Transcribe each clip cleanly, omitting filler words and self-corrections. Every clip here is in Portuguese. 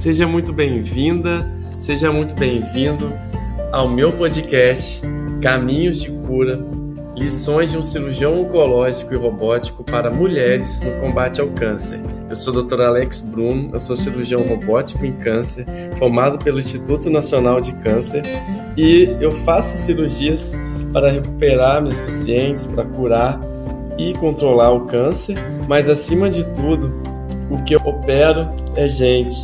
Seja muito bem-vinda, seja muito bem-vindo ao meu podcast Caminhos de Cura, lições de um cirurgião oncológico e robótico para mulheres no combate ao câncer. Eu sou o Dr. Alex Bruno, eu sou cirurgião robótico em câncer, formado pelo Instituto Nacional de Câncer, e eu faço cirurgias para recuperar meus pacientes, para curar e controlar o câncer, mas acima de tudo, o que eu opero é gente.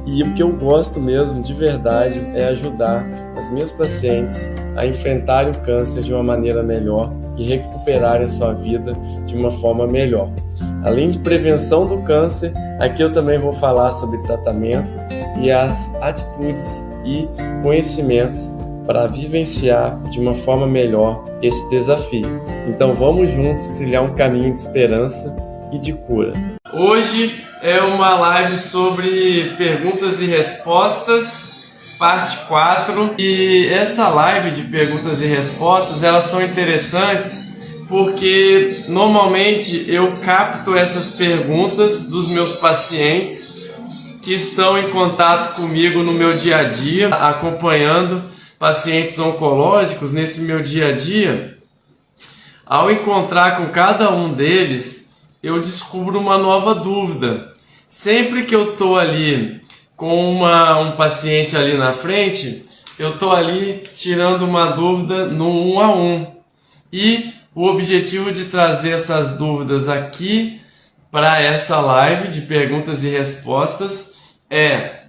E o que eu gosto mesmo, de verdade, é ajudar as minhas pacientes a enfrentarem o câncer de uma maneira melhor e recuperarem a sua vida de uma forma melhor. Além de prevenção do câncer, aqui eu também vou falar sobre tratamento e as atitudes e conhecimentos para vivenciar de uma forma melhor esse desafio. Então vamos juntos trilhar um caminho de esperança e de cura. Hoje é uma live sobre perguntas e respostas, parte 4. E essa live de perguntas e respostas, elas são interessantes porque normalmente eu capto essas perguntas dos meus pacientes que estão em contato comigo no meu dia a dia, acompanhando pacientes oncológicos nesse meu dia a dia. Ao encontrar com cada um deles, eu descubro uma nova dúvida. Sempre que eu estou ali com um paciente ali na frente, eu estou ali tirando uma dúvida no 1 a 1. E o objetivo de trazer essas dúvidas aqui para essa live de perguntas e respostas é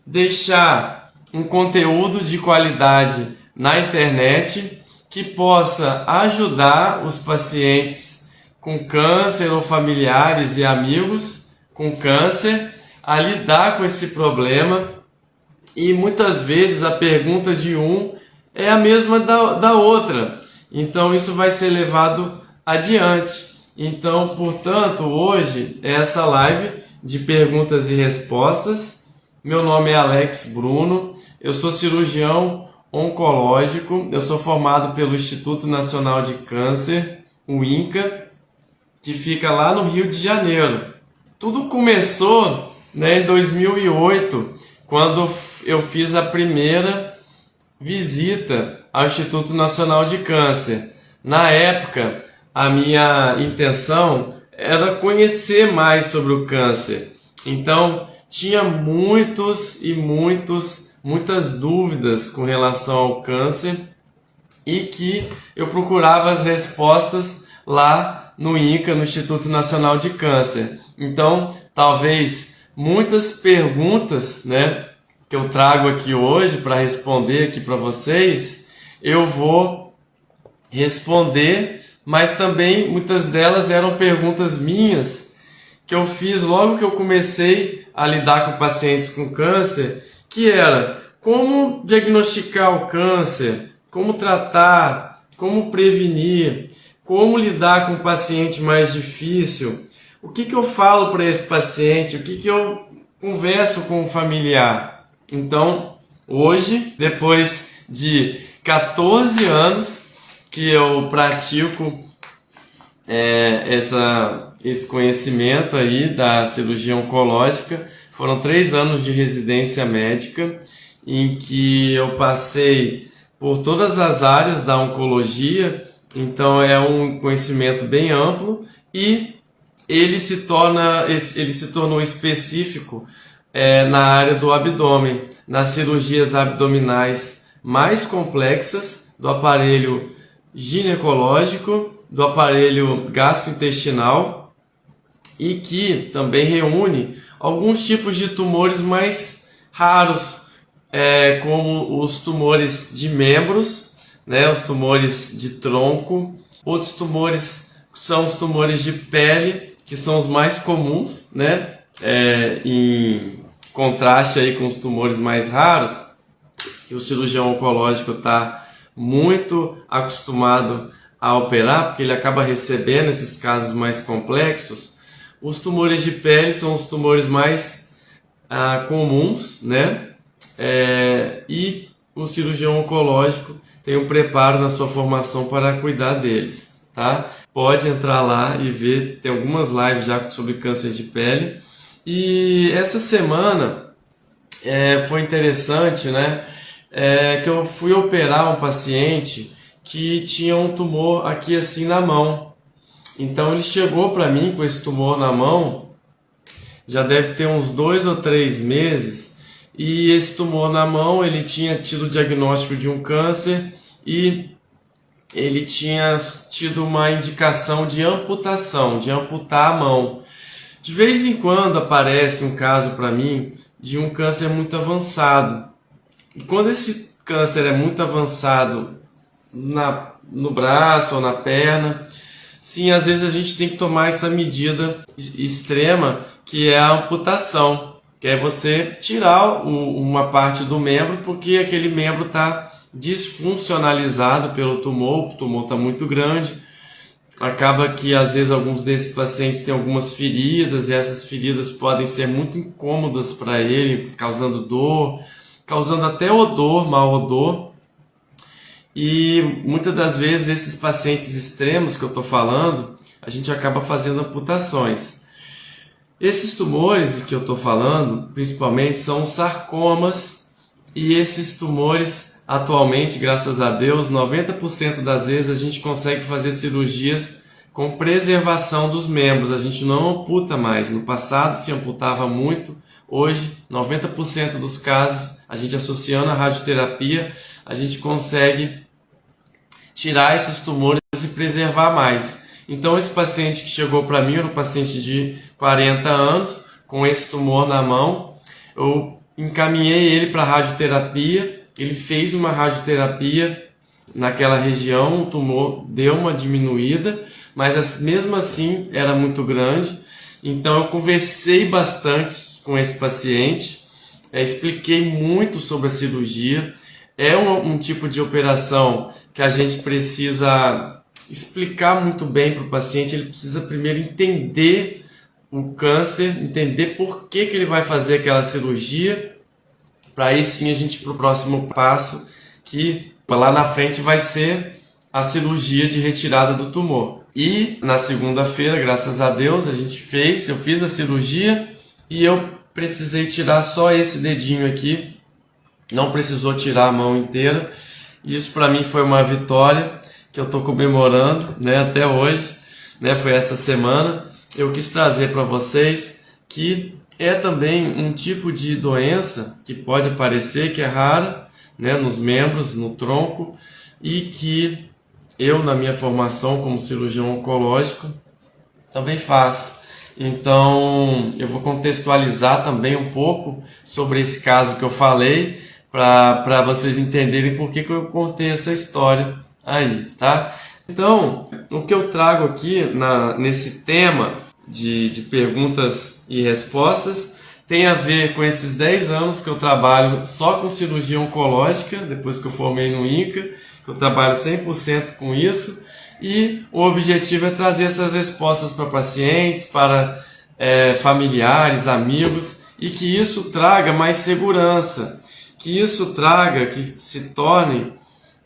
deixar um conteúdo de qualidade na internet que possa ajudar os pacientes com câncer ou familiares e amigos com câncer a lidar com esse problema. E muitas vezes a pergunta de um é a mesma da outra, então isso vai ser levado adiante. Então, portanto, hoje é essa live de perguntas e respostas. Meu nome é Alex Bruno, eu sou cirurgião oncológico, eu sou formado pelo Instituto Nacional de Câncer, o INCA, que fica lá no Rio de Janeiro. Tudo começou, em 2008, quando eu fiz a primeira visita ao Instituto Nacional de Câncer. Na época, a minha intenção era conhecer mais sobre o câncer. Então, tinha muitas dúvidas com relação ao câncer e que eu procurava as respostas lá no INCA, no Instituto Nacional de Câncer. Então, talvez muitas perguntas, que eu trago aqui hoje para responder aqui para vocês, eu vou responder, mas também muitas delas eram perguntas minhas que eu fiz logo que eu comecei a lidar com pacientes com câncer, que era como diagnosticar o câncer, como tratar, como prevenir, como lidar com um paciente mais difícil, o que eu falo para esse paciente, o que eu converso com o familiar. Então, hoje, depois de 14 anos que eu pratico esse conhecimento aí da cirurgia oncológica, foram 3 anos de residência médica, em que eu passei por todas as áreas da oncologia. Então é um conhecimento bem amplo e ele se tornou específico na área do abdômen, nas cirurgias abdominais mais complexas do aparelho ginecológico, do aparelho gastrointestinal, e que também reúne alguns tipos de tumores mais raros, como os tumores de membros, os tumores de tronco. Outros tumores são os tumores de pele, que são os mais comuns, em contraste aí com os tumores mais raros, que o cirurgião oncológico está muito acostumado a operar, porque ele acaba recebendo esses casos mais complexos. Os tumores de pele são os tumores mais comuns, e o cirurgião oncológico tem um preparo na sua formação para cuidar deles, tá? Pode entrar lá e ver, tem algumas lives já sobre câncer de pele. E essa semana foi interessante, né? Que eu fui operar um paciente que tinha um tumor aqui assim na mão. Então ele chegou para mim com esse tumor na mão, já deve ter uns 2 ou 3 meses, e esse tumor na mão, ele tinha tido o diagnóstico de um câncer e ele tinha tido uma indicação de amputação, de amputar a mão. De vez em quando aparece um caso para mim de um câncer muito avançado. E quando esse câncer é muito avançado no braço ou na perna, sim, às vezes a gente tem que tomar essa medida extrema, que é a amputação, que é você tirar uma parte do membro, porque aquele membro está disfuncionalizado pelo tumor, o tumor está muito grande. Acaba que às vezes alguns desses pacientes têm algumas feridas, e essas feridas podem ser muito incômodas para ele, causando dor, causando até odor, mau odor. E muitas das vezes esses pacientes extremos que eu estou falando, a gente acaba fazendo amputações. Esses tumores que eu estou falando, principalmente, são sarcomas, e esses tumores, atualmente, graças a Deus, 90% das vezes a gente consegue fazer cirurgias com preservação dos membros, a gente não amputa mais. No passado se amputava muito, hoje 90% dos casos, a gente associando a radioterapia, a gente consegue tirar esses tumores e preservar mais. Então esse paciente que chegou para mim era um paciente de 40 anos, com esse tumor na mão. Eu encaminhei ele para radioterapia, ele fez uma radioterapia naquela região, o tumor deu uma diminuída, mas mesmo assim era muito grande. Então eu conversei bastante com esse paciente, expliquei muito sobre a cirurgia. É um tipo de operação que a gente precisa explicar muito bem para o paciente. Ele precisa primeiro entender o câncer, entender por que ele vai fazer aquela cirurgia, para aí sim a gente ir para o próximo passo, que lá na frente vai ser a cirurgia de retirada do tumor. E na segunda-feira, graças a Deus, eu fiz a cirurgia e eu precisei tirar só esse dedinho aqui, não precisou tirar a mão inteira. Isso para mim foi uma vitória que eu estou comemorando, né, até hoje, né, foi essa semana. Eu quis trazer para vocês que é também um tipo de doença que pode aparecer, que é rara, né, nos membros, no tronco, e que eu, na minha formação como cirurgião oncológico, também faço. Então eu vou contextualizar também um pouco sobre esse caso que eu falei, para vocês entenderem por que eu contei essa história aí, tá? Então, o que eu trago aqui nesse tema de perguntas e respostas tem a ver com esses 10 anos que eu trabalho só com cirurgia oncológica, depois que eu formei no INCA, que eu trabalho 100% com isso, e o objetivo é trazer essas respostas para pacientes, para familiares, amigos, e que isso traga mais segurança, que isso traga, que se torne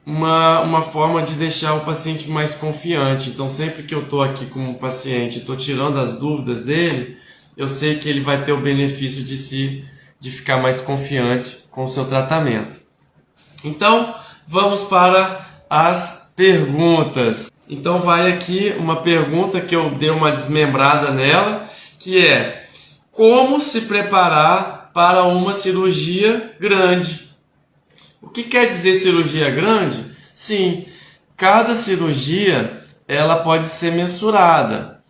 uma forma de deixar o paciente mais confiante. Então sempre que eu estou aqui com um paciente, estou tirando as dúvidas dele, eu sei que ele vai ter o benefício de ficar mais confiante com o seu tratamento. Então vamos para as perguntas. Então vai aqui uma pergunta que eu dei uma desmembrada nela, que é: como se preparar para uma cirurgia grande? O que quer dizer cirurgia grande? Sim, cada cirurgia ela pode ser mensurada.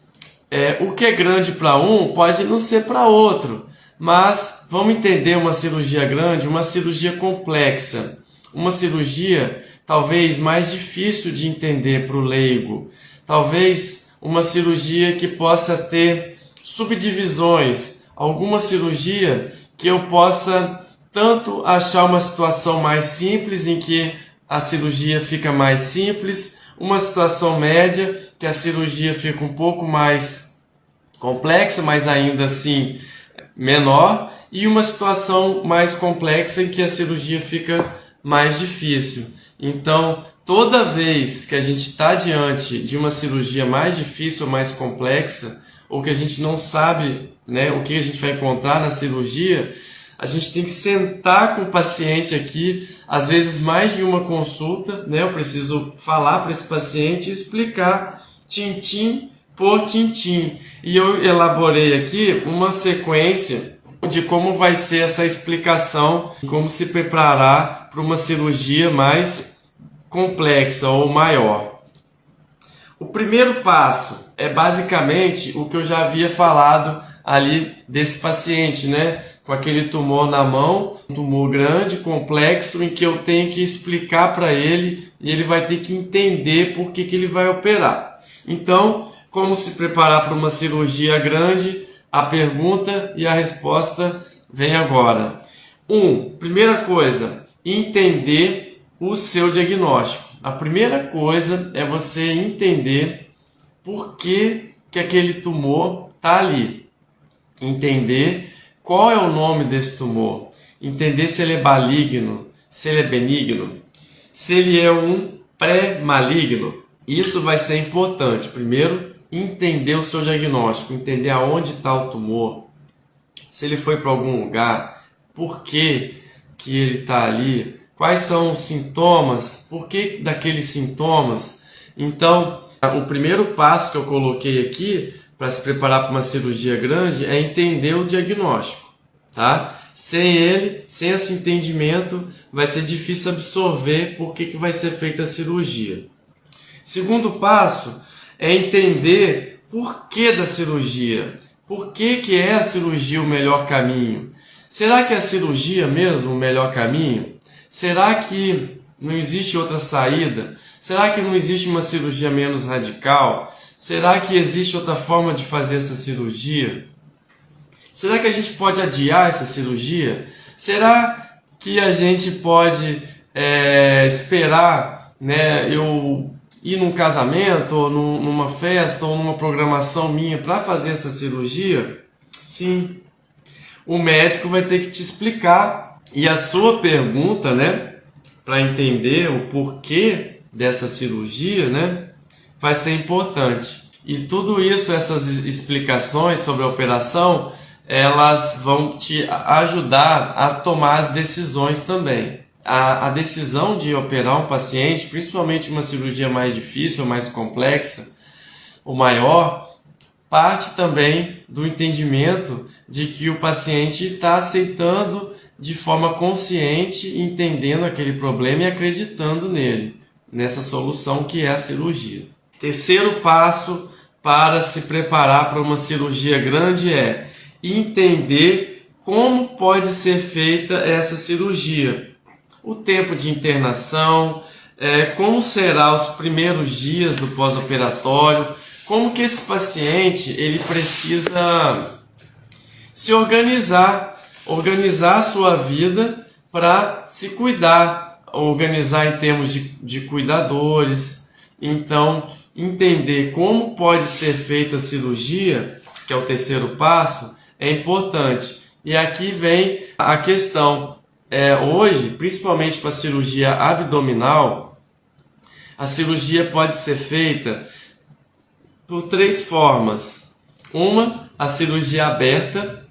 O que é grande para um pode não ser para outro, mas vamos entender uma cirurgia grande, uma cirurgia complexa, uma cirurgia talvez mais difícil de entender para o leigo, talvez uma cirurgia que possa ter subdivisões, alguma cirurgia que eu possa tanto achar uma situação mais simples, em que a cirurgia fica mais simples, uma situação média, que a cirurgia fica um pouco mais complexa, mas ainda assim menor, e uma situação mais complexa em que a cirurgia fica mais difícil. Então, toda vez que a gente está diante de uma cirurgia mais difícil ou mais complexa, ou que a gente não sabe, né, o que a gente vai encontrar na cirurgia, A gente tem que sentar com o paciente aqui, às vezes mais de uma consulta, né? Eu preciso falar para esse paciente e explicar tintim por tintim. E eu elaborei aqui uma sequência de como vai ser essa explicação, como se preparar para uma cirurgia mais complexa ou maior. O primeiro passo é basicamente o que eu já havia falado ali desse paciente, né? Com aquele tumor na mão, um tumor grande, complexo, em que eu tenho que explicar para ele e ele vai ter que entender por que ele vai operar. Então, como se preparar para uma cirurgia grande? A pergunta e a resposta vem agora. Primeira coisa, entender o seu diagnóstico. A primeira coisa é você entender por que aquele tumor está ali. Entender qual é o nome desse tumor. Entender se ele é maligno, se ele é benigno, se ele é um pré-maligno. Isso vai ser importante. Primeiro, entender o seu diagnóstico, entender aonde está o tumor, se ele foi para algum lugar, por que ele está ali, quais são os sintomas, por que daqueles sintomas. Então, o primeiro passo que eu coloquei aqui para se preparar para uma cirurgia grande é entender o diagnóstico, tá? Sem ele, sem esse entendimento, vai ser difícil absorver por que vai ser feita a cirurgia. Segundo passo é entender por que da cirurgia. Por que é a cirurgia o melhor caminho? Será que é a cirurgia mesmo o melhor caminho? Será que não existe outra saída? Será que não existe uma cirurgia menos radical? Será que existe outra forma de fazer essa cirurgia? Será que a gente pode adiar essa cirurgia? Será que a gente pode esperar, né, eu ir num casamento, ou numa festa, ou numa programação minha para fazer essa cirurgia? Sim. O médico vai ter que te explicar. E a sua pergunta, né, para entender o porquê dessa cirurgia, né, vai ser importante. E tudo isso, essas explicações sobre a operação, elas vão te ajudar a tomar as decisões também. A decisão de operar um paciente, principalmente uma cirurgia mais difícil, mais complexa, ou maior, parte também do entendimento de que o paciente está aceitando de forma consciente, entendendo aquele problema e acreditando nele, nessa solução que é a cirurgia. Terceiro passo para se preparar para uma cirurgia grande é entender como pode ser feita essa cirurgia. O tempo de internação, como será os primeiros dias do pós-operatório, como que esse paciente ele precisa se organizar a sua vida para se cuidar, organizar em termos de cuidadores. Então, entender como pode ser feita a cirurgia, que é o terceiro passo, é importante. E aqui vem a questão. Hoje, principalmente para a cirurgia abdominal, a cirurgia pode ser feita por 3 formas. Uma, a cirurgia aberta.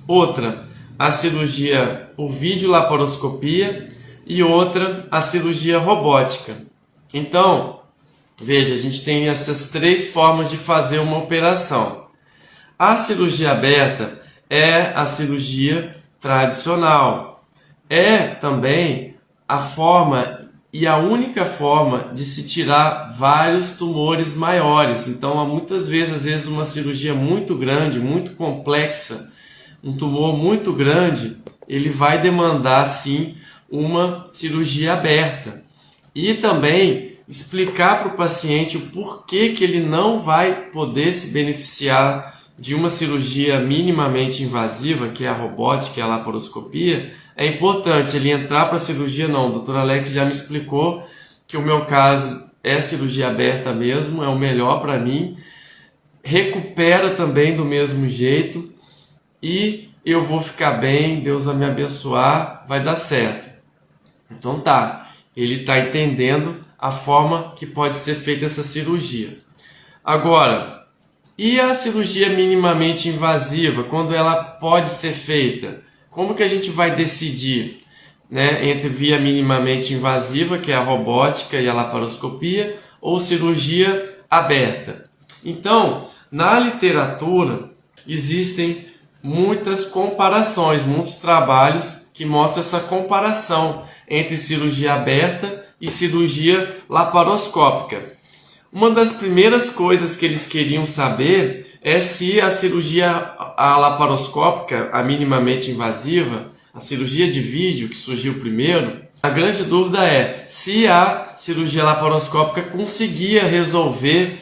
Outra, a cirurgia por videolaparoscopia. E outra, a cirurgia robótica. Então, veja, a gente tem essas 3 formas de fazer uma operação. A cirurgia aberta é a cirurgia tradicional. É também a forma e a única forma de se tirar vários tumores maiores. Então, muitas vezes, às vezes, uma cirurgia muito grande, muito complexa, um tumor muito grande, ele vai demandar, sim, uma cirurgia aberta. E também explicar para o paciente o porquê que ele não vai poder se beneficiar de uma cirurgia minimamente invasiva, que é a robótica e a laparoscopia. É importante ele entrar para a cirurgia. Não, o Dr. Alex já me explicou que o meu caso é cirurgia aberta mesmo, é o melhor para mim, recupera também do mesmo jeito e eu vou ficar bem, Deus vai me abençoar, vai dar certo. Então tá, ele está entendendo a forma que pode ser feita essa cirurgia. Agora, e a cirurgia minimamente invasiva, quando ela pode ser feita? como que a gente vai decidir, né, entre via minimamente invasiva, que é a robótica e a laparoscopia, ou cirurgia aberta? Então, na literatura existem muitas comparações, muitos trabalhos que mostram essa comparação entre cirurgia aberta e cirurgia laparoscópica. Uma das primeiras coisas que eles queriam saber é se a cirurgia laparoscópica, a minimamente invasiva, a cirurgia de vídeo que surgiu primeiro, a grande dúvida é se a cirurgia laparoscópica conseguia resolver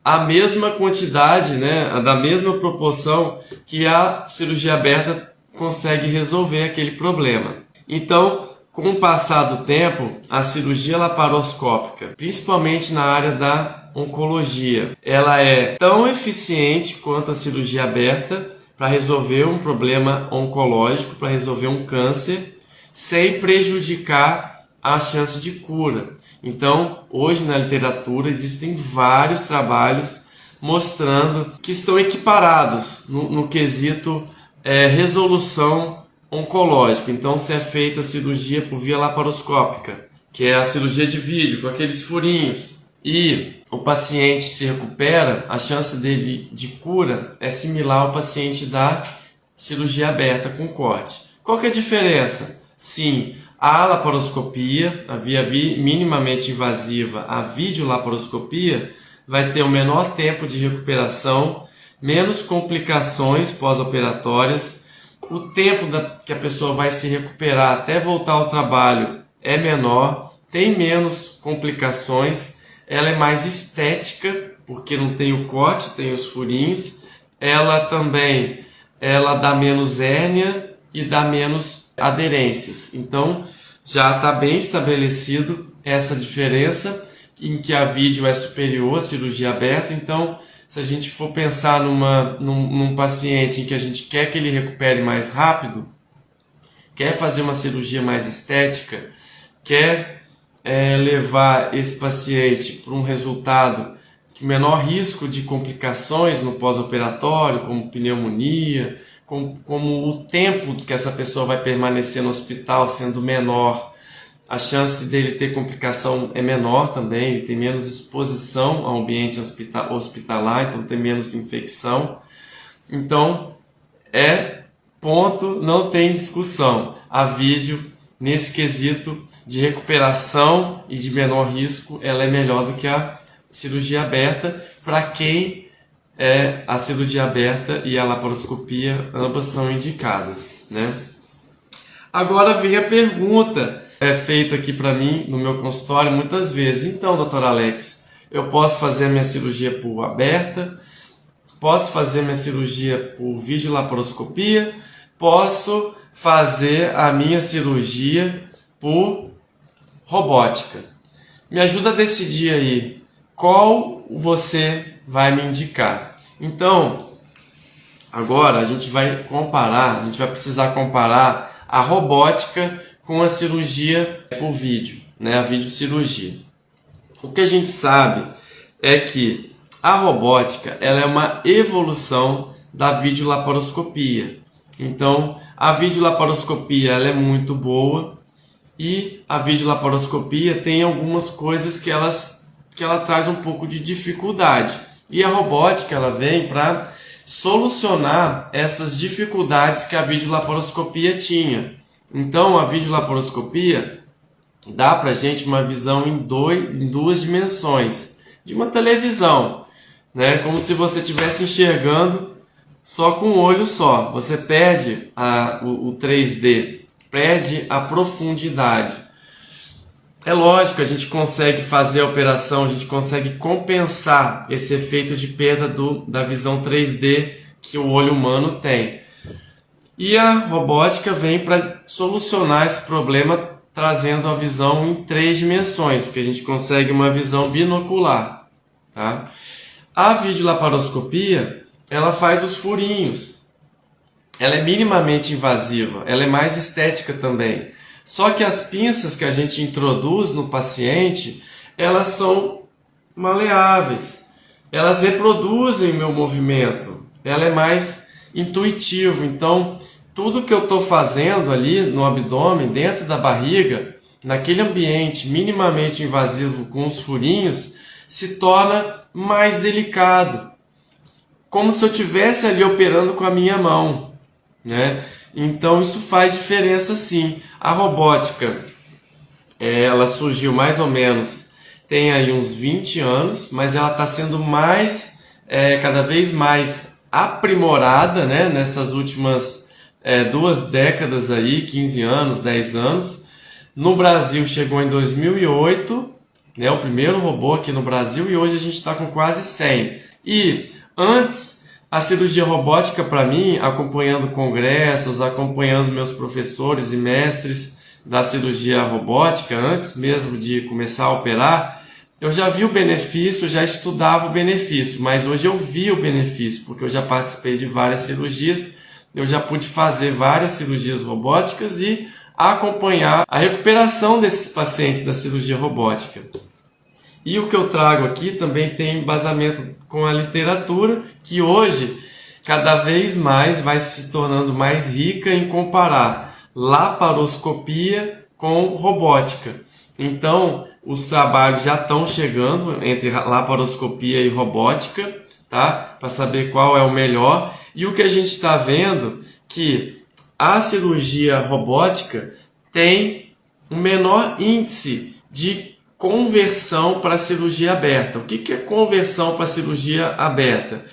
a mesma quantidade, né, da mesma proporção que a cirurgia aberta consegue resolver aquele problema. Então, com o passar do tempo, a cirurgia laparoscópica, principalmente na área da oncologia, ela é tão eficiente quanto a cirurgia aberta para resolver um problema oncológico, para resolver um câncer, sem prejudicar a chance de cura. Então, hoje na literatura existem vários trabalhos mostrando que estão equiparados no quesito resolução oncológica. Então, se é feita a cirurgia por via laparoscópica, que é a cirurgia de vídeo com aqueles furinhos, e o paciente se recupera, a chance dele de cura é similar ao paciente da cirurgia aberta com corte. Qual que é a diferença? Sim, a laparoscopia, a via minimamente invasiva, a videolaparoscopia, vai ter um menor tempo de recuperação, menos complicações pós-operatórias, o tempo que a pessoa vai se recuperar até voltar ao trabalho é menor, tem menos complicações, ela é mais estética, porque não tem o corte, tem os furinhos, ela dá menos hérnia e dá menos aderências. Então, já está bem estabelecido essa diferença, em que a vídeo é superior à cirurgia aberta. Então, se a gente for pensar num paciente em que a gente quer que ele recupere mais rápido, quer fazer uma cirurgia mais estética, quer levar esse paciente para um resultado com menor risco de complicações no pós-operatório, como pneumonia, como o tempo que essa pessoa vai permanecer no hospital sendo menor, a chance dele ter complicação é menor também, ele tem menos exposição ao ambiente hospitalar, então tem menos infecção. Então, ponto, não tem discussão. A vídeo, nesse quesito de recuperação e de menor risco, ela é melhor do que a cirurgia aberta, para quem a cirurgia aberta e a laparoscopia ambas são indicadas, né? Agora vem a pergunta, feita aqui para mim no meu consultório muitas vezes. Então, doutor Alex, eu posso fazer a minha cirurgia por aberta? Posso fazer a minha cirurgia por videolaparoscopia? Posso fazer a minha cirurgia por robótica? Me ajuda a decidir aí qual você vai me indicar. Então, agora a gente vai precisar comparar a robótica com a cirurgia por vídeo, né? A videocirurgia. O que a gente sabe é que a robótica ela é uma evolução da videolaparoscopia. Então, a videolaparoscopia ela é muito boa e a videolaparoscopia tem algumas coisas que ela traz um pouco de dificuldade. E a robótica ela vem para solucionar essas dificuldades que a videolaparoscopia tinha. Então, a videolaparoscopia dá para a gente uma visão em duas dimensões, de uma televisão, né? Como se você estivesse enxergando só com um olho só. Você perde o 3D, perde a profundidade. É lógico, a gente consegue fazer a operação, a gente consegue compensar esse efeito de perda da visão 3D que o olho humano tem. E a robótica vem para solucionar esse problema, trazendo a visão em 3 dimensões, porque a gente consegue uma visão binocular, tá? A videolaparoscopia, ela faz os furinhos. Ela é minimamente invasiva, ela é mais estética também. Só que as pinças que a gente introduz no paciente, elas são maleáveis. Elas reproduzem o meu movimento. Ela é mais intuitivo. Então, tudo que eu estou fazendo ali no abdômen, dentro da barriga, naquele ambiente minimamente invasivo com os furinhos, se torna mais delicado, como se eu estivesse ali operando com a minha mão, né? Então isso faz diferença sim. A robótica, ela surgiu mais ou menos, tem aí uns 20 anos, mas ela está sendo cada vez mais aprimorada, né? Nessas últimas 2 décadas aí, 15 anos, 10 anos. No Brasil chegou em 2008, né? O primeiro robô aqui no Brasil, e hoje a gente está com quase 100. E antes, a cirurgia robótica para mim, acompanhando congressos, acompanhando meus professores e mestres da cirurgia robótica, antes mesmo de começar a operar, eu já vi o benefício, já estudava o benefício, mas hoje eu vi o benefício, porque eu já participei de várias cirurgias, eu já pude fazer várias cirurgias robóticas e acompanhar a recuperação desses pacientes da cirurgia robótica. E o que eu trago aqui também tem embasamento com a literatura, que hoje cada vez mais vai se tornando mais rica em comparar laparoscopia com robótica. Então, os trabalhos já estão chegando entre laparoscopia e robótica, tá? Para saber qual é o melhor. E o que a gente está vendo que a cirurgia robótica tem um menor índice de conversão para a cirurgia aberta. O que é conversão para a cirurgia aberta?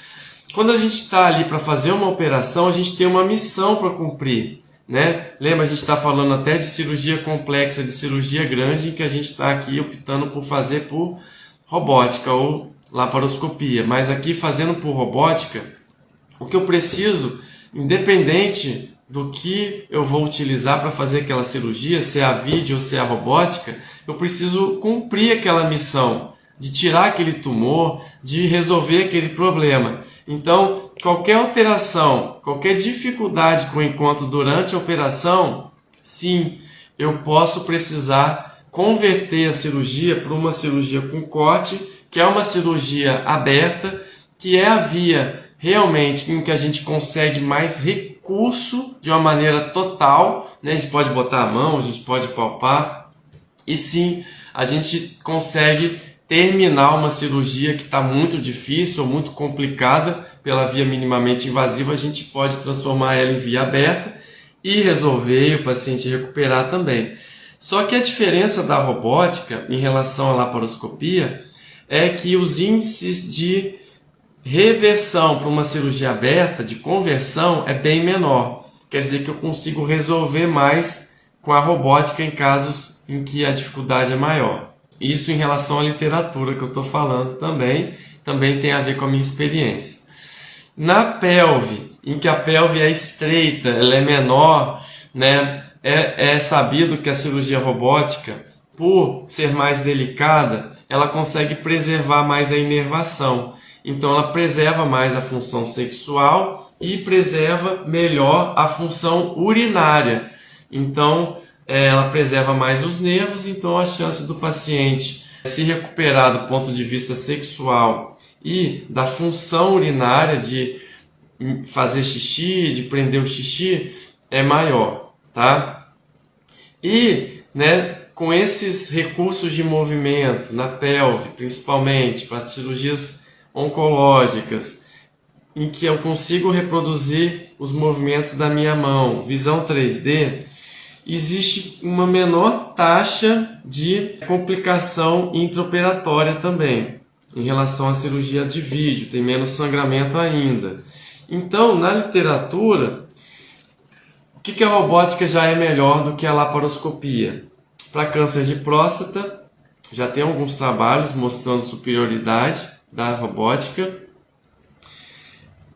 Quando a gente está ali para fazer uma operação, a gente tem uma missão para cumprir, né? Lembra, a gente está falando até de cirurgia complexa, de cirurgia grande, em que a gente está aqui optando por fazer por robótica ou laparoscopia. Mas aqui, fazendo por robótica, o que eu preciso, independente do que eu vou utilizar para fazer aquela cirurgia, se é a vídeo ou se é a robótica, eu preciso cumprir aquela missão de tirar aquele tumor, de resolver aquele problema. Então, qualquer alteração, qualquer dificuldade que eu encontro durante a operação, sim, eu posso precisar converter a cirurgia para uma cirurgia com corte, que é uma cirurgia aberta, que é a via realmente em que a gente consegue mais recurso de uma maneira total, né? A gente pode botar a mão, a gente pode palpar, e sim, a gente consegue terminar uma cirurgia que está muito difícil ou muito complicada pela via minimamente invasiva, a gente pode transformar ela em via aberta e resolver e o paciente recuperar também. Só que a diferença da robótica em relação à laparoscopia é que os índices de reversão para uma cirurgia aberta, de conversão, é bem menor. Quer dizer que eu consigo resolver mais com a robótica em casos em que a dificuldade é maior. Isso em relação à literatura que eu estou falando também tem a ver com a minha experiência. Na pelve, em que a pelve é estreita, ela é menor, né? É sabido que a cirurgia robótica, por ser mais delicada, ela consegue preservar mais a inervação. Então ela preserva mais a função sexual e preserva melhor a função urinária. Então ela preserva mais os nervos, então a chance do paciente se recuperar do ponto de vista sexual e da função urinária de fazer xixi, de prender o xixi, é maior, tá? E, né, com esses recursos de movimento na pelve, principalmente para as cirurgias oncológicas, em que eu consigo reproduzir os movimentos da minha mão, visão 3D, existe uma menor taxa de complicação intraoperatória também, em relação à cirurgia de vídeo, tem menos sangramento ainda. Então, na literatura, o que a robótica já é melhor do que a laparoscopia? Para câncer de próstata, já tem alguns trabalhos mostrando superioridade da robótica.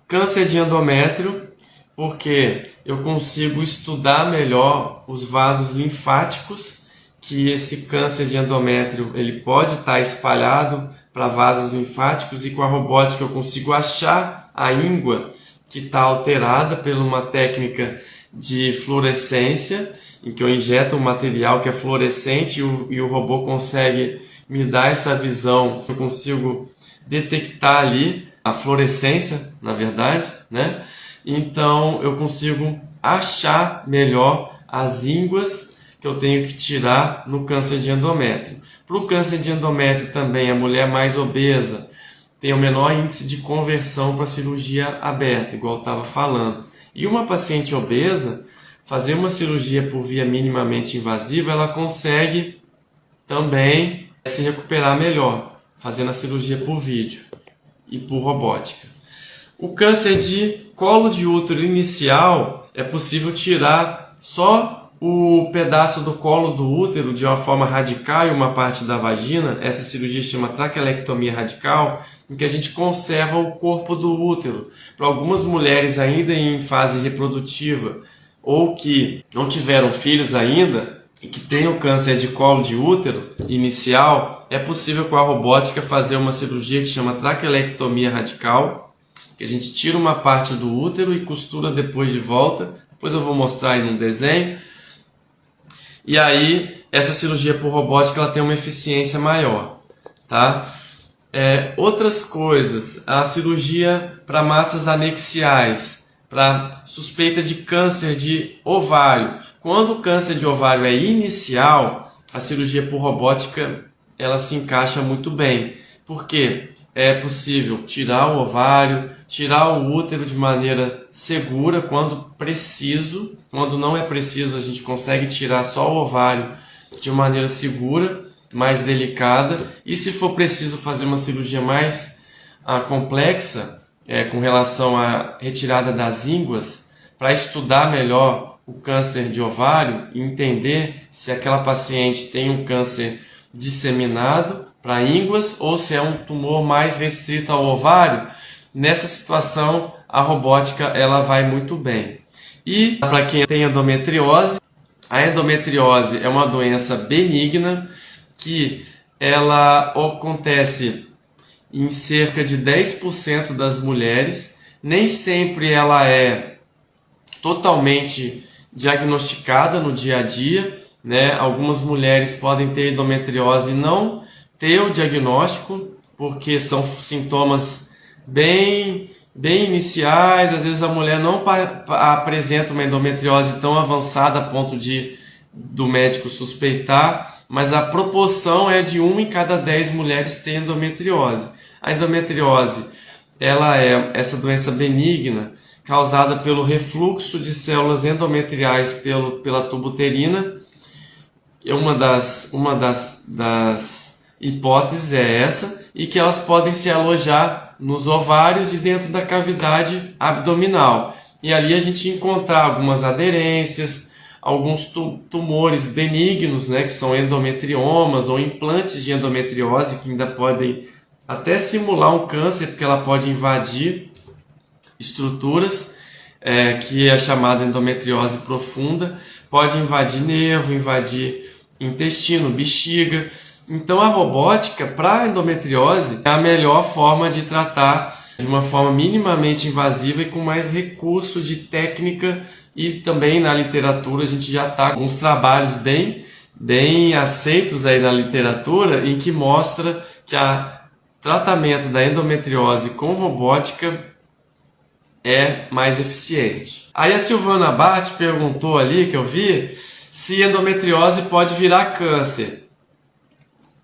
Câncer de endométrio, porque eu consigo estudar melhor os vasos linfáticos, que esse câncer de endométrio ele pode estar espalhado para vasos linfáticos, e com a robótica eu consigo achar a íngua que está alterada por uma técnica de fluorescência, em que eu injeto um material que é fluorescente e o robô consegue me dar essa visão, eu consigo detectar ali a fluorescência, na verdade, né? Então eu consigo achar melhor as ínguas que eu tenho que tirar no câncer de endométrio. Para o câncer de endométrio também, a mulher mais obesa tem o menor índice de conversão para cirurgia aberta, igual eu estava falando. E uma paciente obesa, fazer uma cirurgia por via minimamente invasiva, ela consegue também se recuperar melhor, fazendo a cirurgia por vídeo e por robótica. O câncer de colo de útero inicial é possível tirar só o pedaço do colo do útero de uma forma radical e uma parte da vagina. Essa cirurgia chama traquelectomia radical, em que a gente conserva o corpo do útero. Para algumas mulheres ainda em fase reprodutiva ou que não tiveram filhos ainda e que têm o câncer de colo de útero inicial, é possível com a robótica fazer uma cirurgia que chama traquelectomia radical, que a gente tira uma parte do útero e costura depois de volta. Depois eu vou mostrar aí num desenho. E aí, essa cirurgia por robótica ela tem uma eficiência maior, tá? Outras coisas, a cirurgia para massas anexiais, para suspeita de câncer de ovário. Quando o câncer de ovário é inicial, a cirurgia por robótica ela se encaixa muito bem. Por quê? É possível tirar o ovário, tirar o útero de maneira segura quando preciso. Quando não é preciso, a gente consegue tirar só o ovário de maneira segura, mais delicada. E se for preciso fazer uma cirurgia mais complexa, com relação à retirada das ínguas, para estudar melhor o câncer de ovário e entender se aquela paciente tem um câncer disseminado para ínguas ou se é um tumor mais restrito ao ovário, nessa situação a robótica ela vai muito bem. E para quem tem endometriose, a endometriose é uma doença benigna que ela acontece em cerca de 10% das mulheres. Nem sempre ela é totalmente diagnosticada no dia a dia, né? Algumas mulheres podem ter endometriose e não ter o diagnóstico, porque são sintomas bem iniciais. Às vezes a mulher não apresenta uma endometriose tão avançada a ponto do médico suspeitar, mas a proporção é de 1 em cada 10 mulheres tem endometriose. A endometriose ela é essa doença benigna causada pelo refluxo de células endometriais pela tuba uterina. Uma das hipóteses é essa, e que elas podem se alojar nos ovários e dentro da cavidade abdominal. E ali a gente encontrar algumas aderências, alguns tumores benignos, né, que são endometriomas ou implantes de endometriose, que ainda podem até simular um câncer, porque ela pode invadir estruturas, que é chamada endometriose profunda, pode invadir nervo, invadir intestino, bexiga. Então a robótica para endometriose é a melhor forma de tratar de uma forma minimamente invasiva e com mais recurso de técnica. E também na literatura a gente já está com uns trabalhos bem aceitos aí na literatura, em que mostra que o tratamento da endometriose com robótica é mais eficiente. Aí a Silvana Bart perguntou ali, que eu vi, se endometriose pode virar câncer.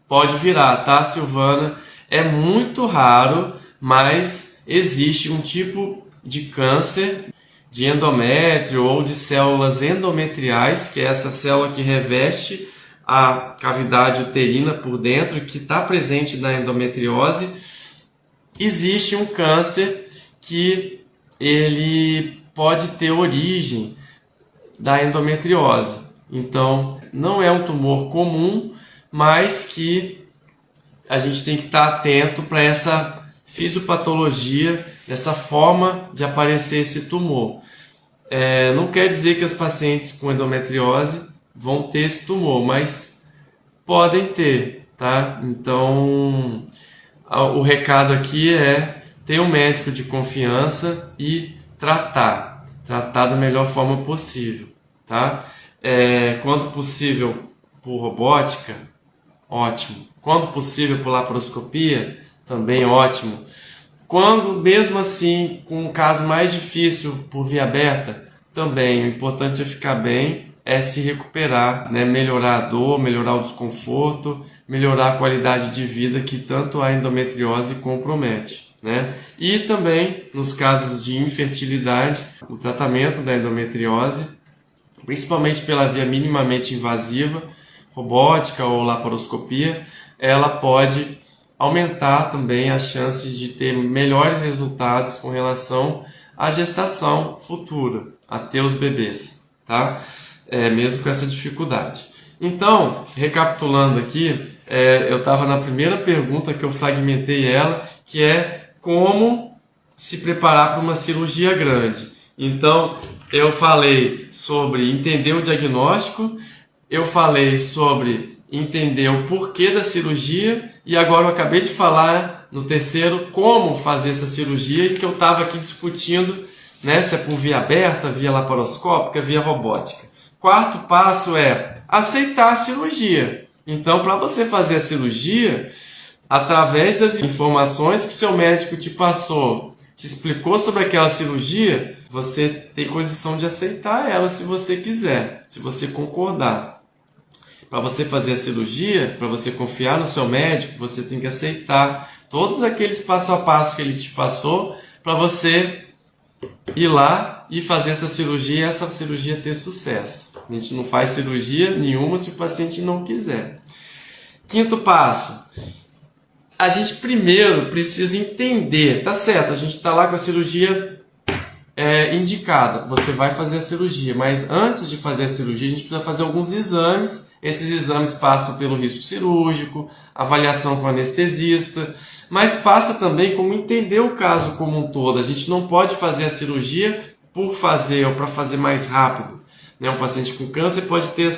Pode virar, tá, Silvana? É muito raro, mas existe um tipo de câncer de endométrio ou de células endometriais, que é essa célula que reveste a cavidade uterina por dentro, que está presente na endometriose. Existe um câncer que ele pode ter origem da endometriose. Então, não é um tumor comum, mas que a gente tem que estar atento para essa fisiopatologia, essa forma de aparecer esse tumor. Não quer dizer que as pacientes com endometriose vão ter esse tumor, mas podem ter, tá? Então, o recado aqui é ter um médico de confiança e tratar da melhor forma possível, tá? Quando possível por robótica, ótimo. Quando possível por laparoscopia, também ótimo. Quando, mesmo assim, com um caso mais difícil por via aberta, também o importante é ficar bem, é se recuperar, né? Melhorar a dor, melhorar o desconforto, melhorar a qualidade de vida que tanto a endometriose compromete, né? E também, nos casos de infertilidade, o tratamento da endometriose, principalmente pela via minimamente invasiva, robótica ou laparoscopia, ela pode aumentar também a chance de ter melhores resultados com relação à gestação futura, a ter os bebês, tá? Mesmo com essa dificuldade. Então, recapitulando aqui, eu estava na primeira pergunta que eu fragmentei ela, que é como se preparar para uma cirurgia grande. Então, eu falei sobre entender o diagnóstico, eu falei sobre entender o porquê da cirurgia e agora eu acabei de falar no terceiro como fazer essa cirurgia e que eu estava aqui discutindo, né, se é por via aberta, via laparoscópica, via robótica. Quarto passo é aceitar a cirurgia. Então, para você fazer a cirurgia, através das informações que seu médico te passou, te explicou sobre aquela cirurgia, você tem condição de aceitar ela se você quiser, se você concordar. Para você fazer a cirurgia, para você confiar no seu médico, você tem que aceitar todos aqueles passo a passo que ele te passou para você ir lá e fazer essa cirurgia e essa cirurgia ter sucesso. A gente não faz cirurgia nenhuma se o paciente não quiser. Quinto passo. A gente primeiro precisa entender, tá certo, a gente está lá com a cirurgia indicada, você vai fazer a cirurgia, mas antes de fazer a cirurgia a gente precisa fazer alguns exames, esses exames passam pelo risco cirúrgico, avaliação com anestesista, mas passa também como entender o caso como um todo. A gente não pode fazer a cirurgia por fazer ou para fazer mais rápido, né? Um paciente com câncer pode ter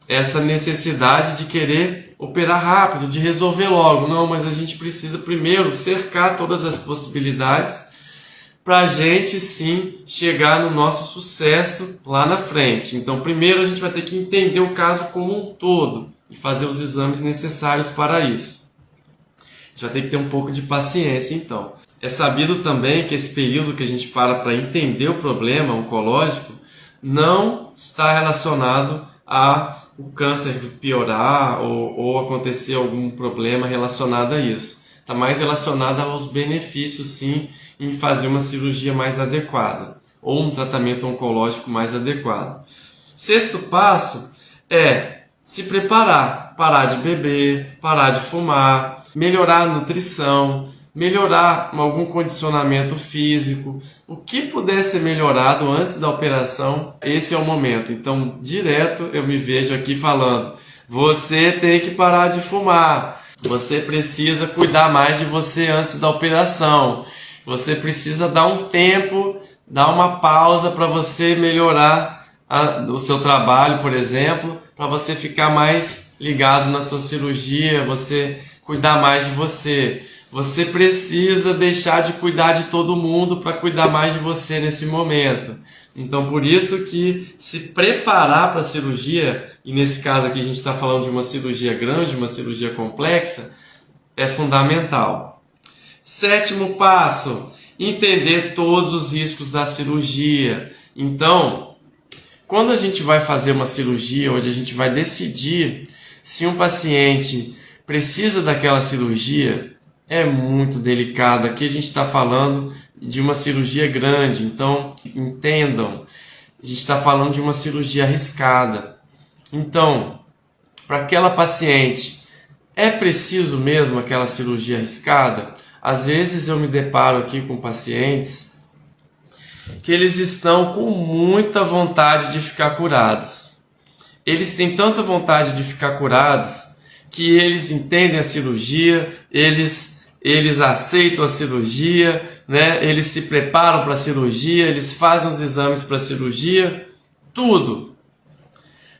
essa necessidade de querer operar rápido, de resolver logo. Não, mas a gente precisa primeiro cercar todas as possibilidades para a gente sim chegar no nosso sucesso lá na frente. Então primeiro a gente vai ter que entender o caso como um todo e fazer os exames necessários para isso. A gente vai ter que ter um pouco de paciência então. É sabido também que esse período que a gente para entender o problema oncológico não está relacionado a o câncer piorar ou acontecer algum problema relacionado a isso. Está mais relacionado aos benefícios, sim, em fazer uma cirurgia mais adequada ou um tratamento oncológico mais adequado. Sexto passo é se preparar, parar de beber, parar de fumar, melhorar a nutrição, melhorar algum condicionamento físico, o que puder ser melhorado antes da operação, esse é o momento. Então, direto eu me vejo aqui falando, você tem que parar de fumar, você precisa cuidar mais de você antes da operação, você precisa dar um tempo, dar uma pausa para você melhorar o seu trabalho, por exemplo, para você ficar mais ligado na sua cirurgia, você cuidar mais de você. Você precisa deixar de cuidar de todo mundo para cuidar mais de você nesse momento. Então, por isso que se preparar para a cirurgia, e nesse caso aqui a gente está falando de uma cirurgia grande, uma cirurgia complexa, é fundamental. Sétimo passo, entender todos os riscos da cirurgia. Então, quando a gente vai fazer uma cirurgia, onde a gente vai decidir se um paciente precisa daquela cirurgia, é muito delicado. Aqui a gente está falando de uma cirurgia grande, então entendam, a gente está falando de uma cirurgia arriscada. Então, para aquela paciente, é preciso mesmo aquela cirurgia arriscada? Às vezes eu me deparo aqui com pacientes que eles estão com muita vontade de ficar curados. Eles têm tanta vontade de ficar curados que eles entendem a cirurgia, eles aceitam a cirurgia, né? Eles se preparam para a cirurgia, eles fazem os exames para a cirurgia, tudo.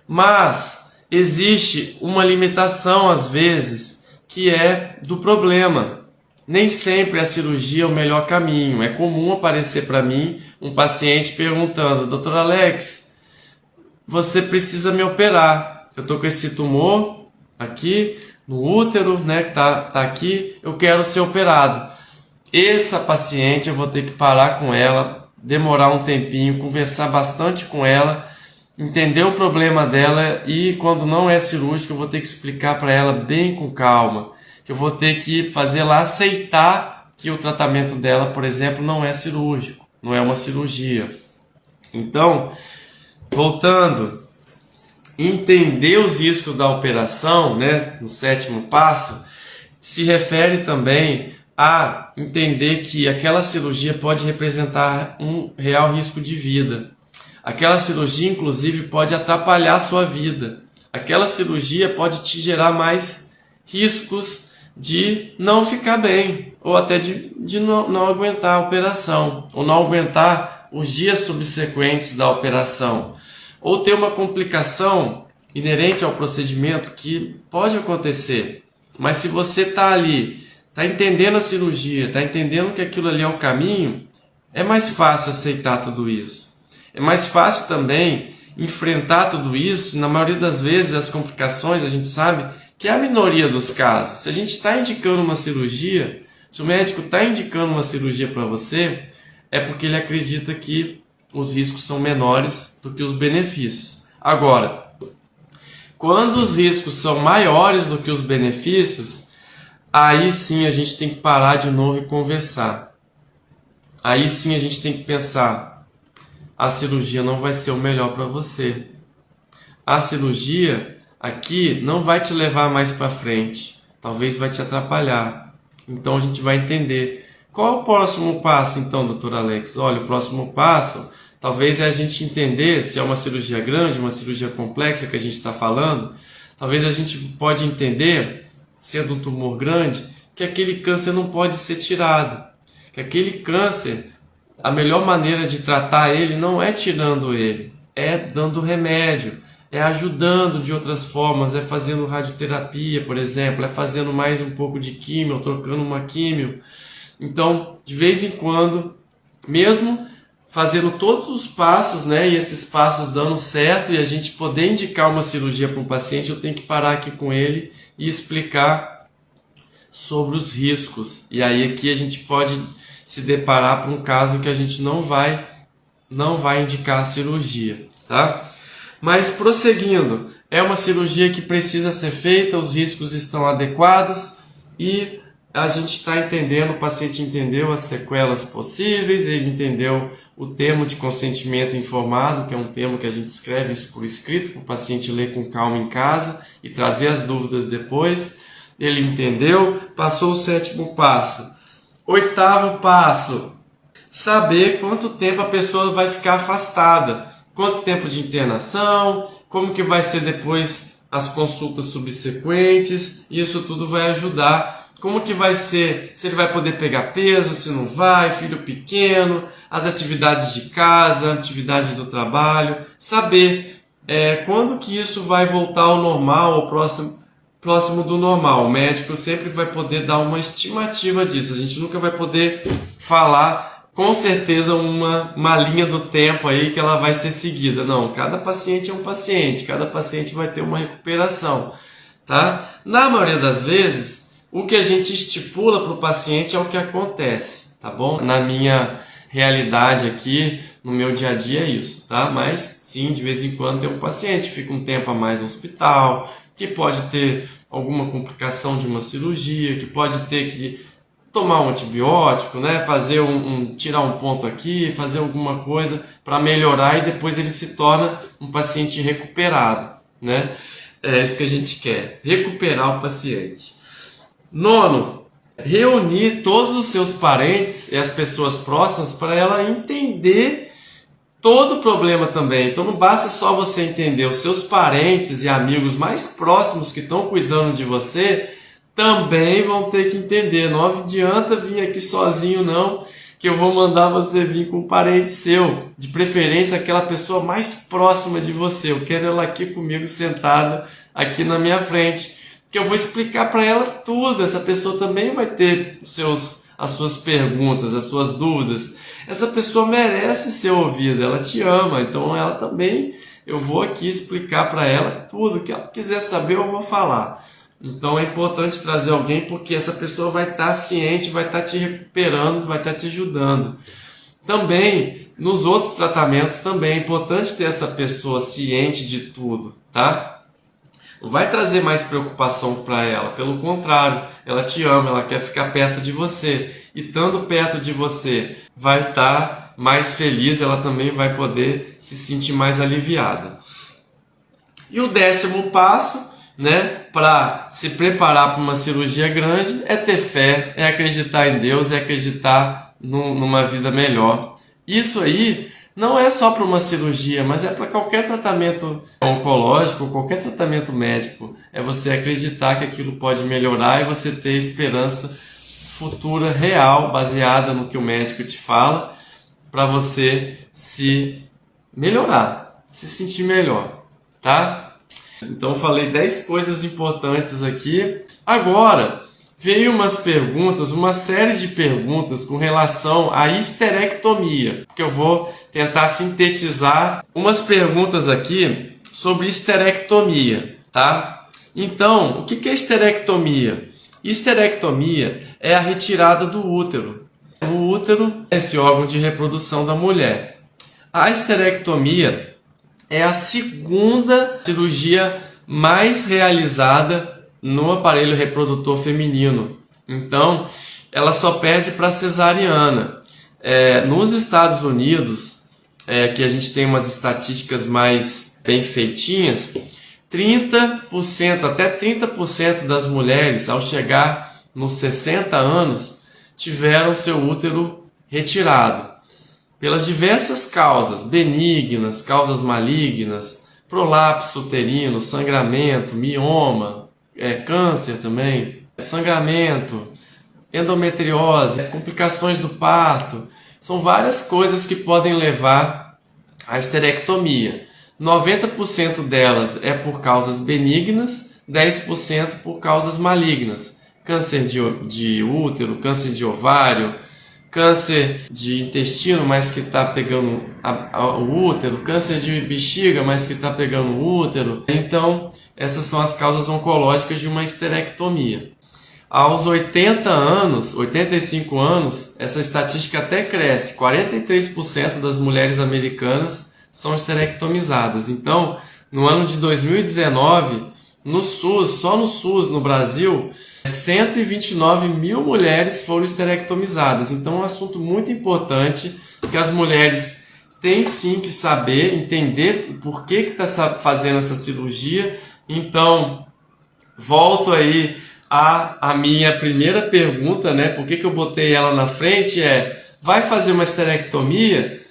Mas existe uma limitação às vezes que é do problema. Nem sempre a cirurgia é o melhor caminho. É comum aparecer para mim um paciente perguntando: Dr. Alex, você precisa me operar. Eu estou com esse tumor aqui no útero, né, que tá aqui, eu quero ser operado. Essa paciente eu vou ter que parar com ela demorar um tempinho, conversar bastante com ela, entender o problema dela e quando não é cirúrgico eu vou ter que explicar para ela bem com calma, que eu vou ter que fazer ela aceitar que o tratamento dela, por exemplo, não é cirúrgico, não é uma cirurgia. Então, voltando, entender os riscos da operação, né, no 7º passo, se refere também a entender que aquela cirurgia pode representar um real risco de vida. Aquela cirurgia, inclusive, pode atrapalhar a sua vida. Aquela cirurgia pode te gerar mais riscos de não ficar bem, ou até de não aguentar a operação, ou não aguentar os dias subsequentes da operação, ou ter uma complicação inerente ao procedimento que pode acontecer. Mas se você está ali, está entendendo a cirurgia, está entendendo que aquilo ali é o caminho, é mais fácil aceitar tudo isso. É mais fácil também enfrentar tudo isso. Na maioria das vezes, as complicações, a gente sabe que é a minoria dos casos. Se a gente está indicando uma cirurgia, se o médico está indicando uma cirurgia para você, é porque ele acredita que os riscos são menores do que os benefícios. Agora, quando os riscos são maiores do que os benefícios, aí sim a gente tem que parar de novo e conversar. Aí sim a gente tem que pensar, a cirurgia não vai ser o melhor para você. A cirurgia aqui não vai te levar mais para frente, talvez vai te atrapalhar. Então a gente vai entender. Qual é o próximo passo então, doutor Alex? Olha, o próximo passo talvez é a gente entender se é uma cirurgia grande, uma cirurgia complexa que a gente está falando. Talvez a gente pode entender, sendo um tumor grande, que aquele câncer não pode ser tirado. Que aquele câncer, a melhor maneira de tratar ele não é tirando ele, é dando remédio, é ajudando de outras formas, é fazendo radioterapia, por exemplo, é fazendo mais um pouco de químio, trocando uma químio. Então, de vez em quando, mesmo fazendo todos os passos, né, e esses passos dando certo e a gente poder indicar uma cirurgia para um paciente, eu tenho que parar aqui com ele e explicar sobre os riscos. E aí aqui a gente pode se deparar para um caso que a gente não vai indicar a cirurgia, tá? Mas prosseguindo, é uma cirurgia que precisa ser feita, os riscos estão adequados e a gente está entendendo, o paciente entendeu as sequelas possíveis, ele entendeu o termo de consentimento informado, que é um termo que a gente escreve isso por escrito, para o paciente ler com calma em casa e trazer as dúvidas depois. Ele entendeu, passou o 7º passo. 8º passo, saber quanto tempo a pessoa vai ficar afastada, quanto tempo de internação, como que vai ser depois as consultas subsequentes, isso tudo vai ajudar. Como que vai ser, se ele vai poder pegar peso, se não vai, filho pequeno, as atividades de casa, atividade do trabalho, saber quando que isso vai voltar ao normal, ao próximo do normal. O médico sempre vai poder dar uma estimativa disso, a gente nunca vai poder falar com certeza uma linha do tempo aí que ela vai ser seguida. Não, cada paciente é um paciente, cada paciente vai ter uma recuperação, tá? Na maioria das vezes, o que a gente estipula para o paciente é o que acontece, tá bom? Na minha realidade aqui, no meu dia a dia é isso, tá? Mas sim, de vez em quando tem um paciente que fica um tempo a mais no hospital, que pode ter alguma complicação de uma cirurgia, que pode ter que tomar um antibiótico, né? Fazer tirar um ponto aqui, fazer alguma coisa para melhorar e depois ele se torna um paciente recuperado, né? É isso que a gente quer, recuperar o paciente. 9, reunir todos os seus parentes e as pessoas próximas para ela entender todo o problema também. Então não basta só você entender, os seus parentes e amigos mais próximos que estão cuidando de você também vão ter que entender. Não adianta vir aqui sozinho não, que eu vou mandar você vir com um parente seu, de preferência aquela pessoa mais próxima de você. Eu quero ela aqui comigo sentada aqui na minha frente, que eu vou explicar para ela tudo. Essa pessoa também vai ter as suas perguntas, as suas dúvidas. Essa pessoa merece ser ouvida, ela te ama, então ela também, eu vou aqui explicar para ela tudo, que ela quiser saber eu vou falar. Então é importante trazer alguém porque essa pessoa vai estar ciente, vai estar te recuperando, vai estar te ajudando. Também nos outros tratamentos também é importante ter essa pessoa ciente de tudo, tá? Não vai trazer mais preocupação para ela, pelo contrário, ela te ama, ela quer ficar perto de você. E estando perto de você, vai estar mais feliz, ela também vai poder se sentir mais aliviada. E o 10º passo, né, para se preparar para uma cirurgia grande é ter fé, é acreditar em Deus, é acreditar numa vida melhor. Isso aí não é só para uma cirurgia, mas é para qualquer tratamento oncológico, qualquer tratamento médico. É você acreditar que aquilo pode melhorar e você ter esperança futura real, baseada no que o médico te fala, para você se melhorar, se sentir melhor, tá? Então eu falei 10 coisas importantes aqui. Agora, veio umas perguntas, uma série de perguntas com relação à histerectomia, que eu vou tentar sintetizar umas perguntas aqui sobre histerectomia, tá? Então, o que é histerectomia? Histerectomia é a retirada do útero. O útero é esse órgão de reprodução da mulher. A histerectomia é a segunda cirurgia mais realizada no aparelho reprodutor feminino. Então, ela só perde para a cesariana. Nos Estados Unidos, que a gente tem umas estatísticas mais bem feitinhas, 30%, até 30% das mulheres, ao chegar nos 60 anos, tiveram seu útero retirado. Pelas diversas causas, benignas, causas malignas, prolapso uterino, sangramento, mioma, câncer também, sangramento, endometriose, complicações do parto. São várias coisas que podem levar à histerectomia. 90% delas é por causas benignas, 10% por causas malignas. Câncer de útero, câncer de ovário, câncer de intestino, mas que está pegando o útero, câncer de bexiga, mas que está pegando o útero. Então, essas são as causas oncológicas de uma histerectomia. Aos 80 anos, 85 anos, essa estatística até cresce. 43% das mulheres americanas são histerectomizadas. Então, no ano de 2019, no SUS, só no SUS, no Brasil, 129 mil mulheres foram histerectomizadas. Então, é um assunto muito importante que as mulheres têm sim que saber, entender por que está fazendo essa cirurgia. Então, volto aí à minha primeira pergunta, né? Por que eu botei ela na frente? Vai fazer uma histerectomia?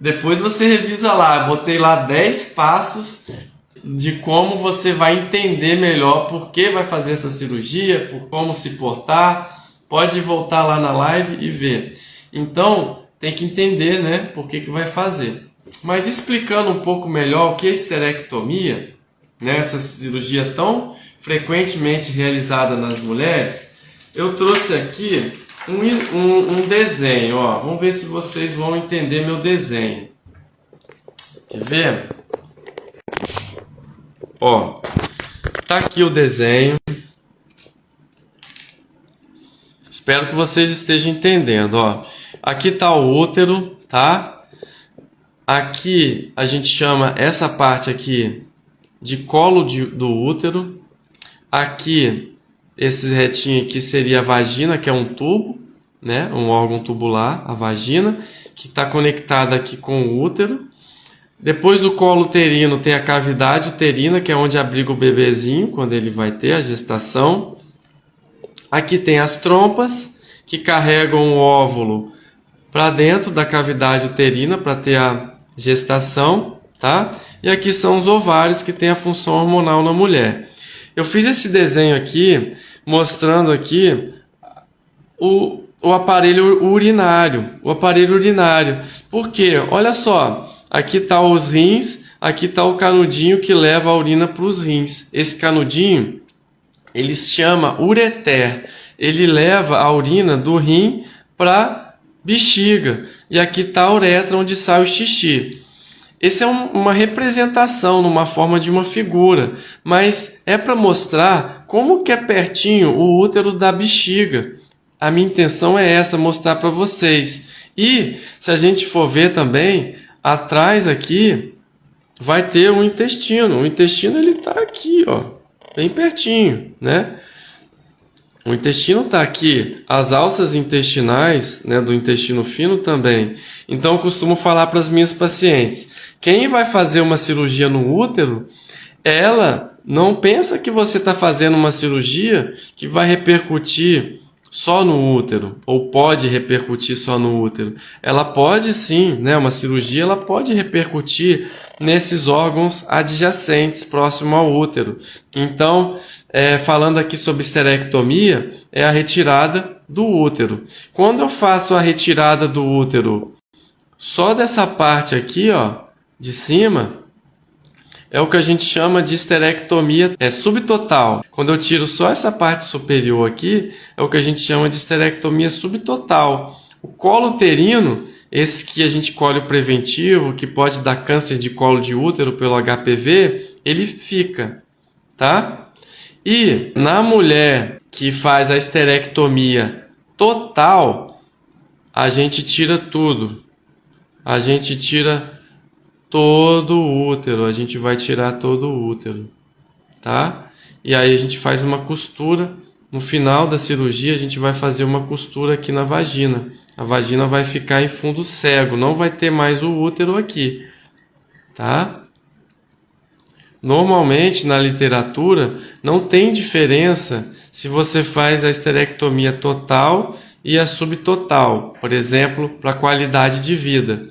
Depois você revisa lá, eu botei lá 10 passos de como você vai entender melhor por que vai fazer essa cirurgia, por como se portar. Pode voltar lá na live e ver. Então, tem que entender, né, por que vai fazer. Mas explicando um pouco melhor o que é histerectomia, né, essa cirurgia tão frequentemente realizada nas mulheres, eu trouxe aqui um desenho. Ó. Vamos ver se vocês vão entender meu desenho. Quer ver? Ó, tá aqui o desenho. Espero que vocês estejam entendendo. Ó, aqui tá o útero, tá? Aqui a gente chama essa parte aqui de colo do útero. Aqui, esse retinho aqui seria a vagina, que é um tubo, né? Um órgão tubular, a vagina, que está conectada aqui com o útero. Depois do colo uterino tem a cavidade uterina, que é onde abriga o bebezinho, quando ele vai ter a gestação. Aqui tem as trompas, que carregam o óvulo para dentro da cavidade uterina para ter a gestação, tá? E aqui são os ovários, que têm a função hormonal na mulher. Eu fiz esse desenho aqui, mostrando aqui o aparelho urinário. O aparelho urinário. Por quê? Olha só. Aqui está os rins, aqui está o canudinho que leva a urina para os rins. Esse canudinho, ele se chama ureter. Ele leva a urina do rim para bexiga. E aqui está a uretra, onde sai o xixi. Esse é uma representação, numa forma de uma figura. Mas é para mostrar como que é pertinho o útero da bexiga. A minha intenção é essa, mostrar para vocês. E se a gente for ver também, atrás aqui vai ter um intestino. O intestino ele está aqui, ó, bem pertinho, né? O intestino está aqui, as alças intestinais, né, do intestino fino também. Então eu costumo falar para as minhas pacientes, quem vai fazer uma cirurgia no útero, ela não pensa que você está fazendo uma cirurgia que vai repercutir só no útero, ou pode repercutir só no útero. Ela pode sim, né, uma cirurgia ela pode repercutir nesses órgãos adjacentes, próximo ao útero. Então, falando aqui sobre esterectomia, é a retirada do útero. Quando eu faço a retirada do útero só dessa parte aqui, ó, de cima, é o que a gente chama de esterectomia subtotal. Quando eu tiro só essa parte superior aqui, é o que a gente chama de esterectomia subtotal. O colo uterino, esse que a gente colhe o preventivo, que pode dar câncer de colo de útero pelo HPV, ele fica, tá? E na mulher que faz a esterectomia total, a gente tira tudo. A gente tira todo o útero, a gente vai tirar todo o útero, tá? E aí a gente faz uma costura, no final da cirurgia a gente vai fazer uma costura aqui na vagina. A vagina vai ficar em fundo cego, não vai ter mais o útero aqui, tá? Normalmente na literatura não tem diferença se você faz a esterectomia total e a subtotal, por exemplo, para a qualidade de vida.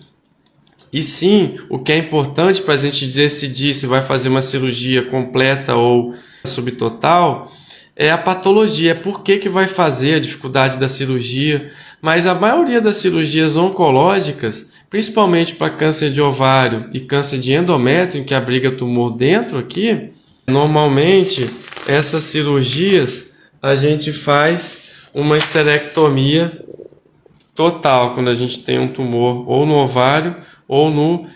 E sim, o que é importante para a gente decidir se vai fazer uma cirurgia completa ou subtotal é a patologia, por que vai fazer, a dificuldade da cirurgia. Mas a maioria das cirurgias oncológicas, principalmente para câncer de ovário e câncer de endométrio, que abriga tumor dentro aqui, normalmente essas cirurgias a gente faz uma esterectomia total, quando a gente tem um tumor ou no ovário ou no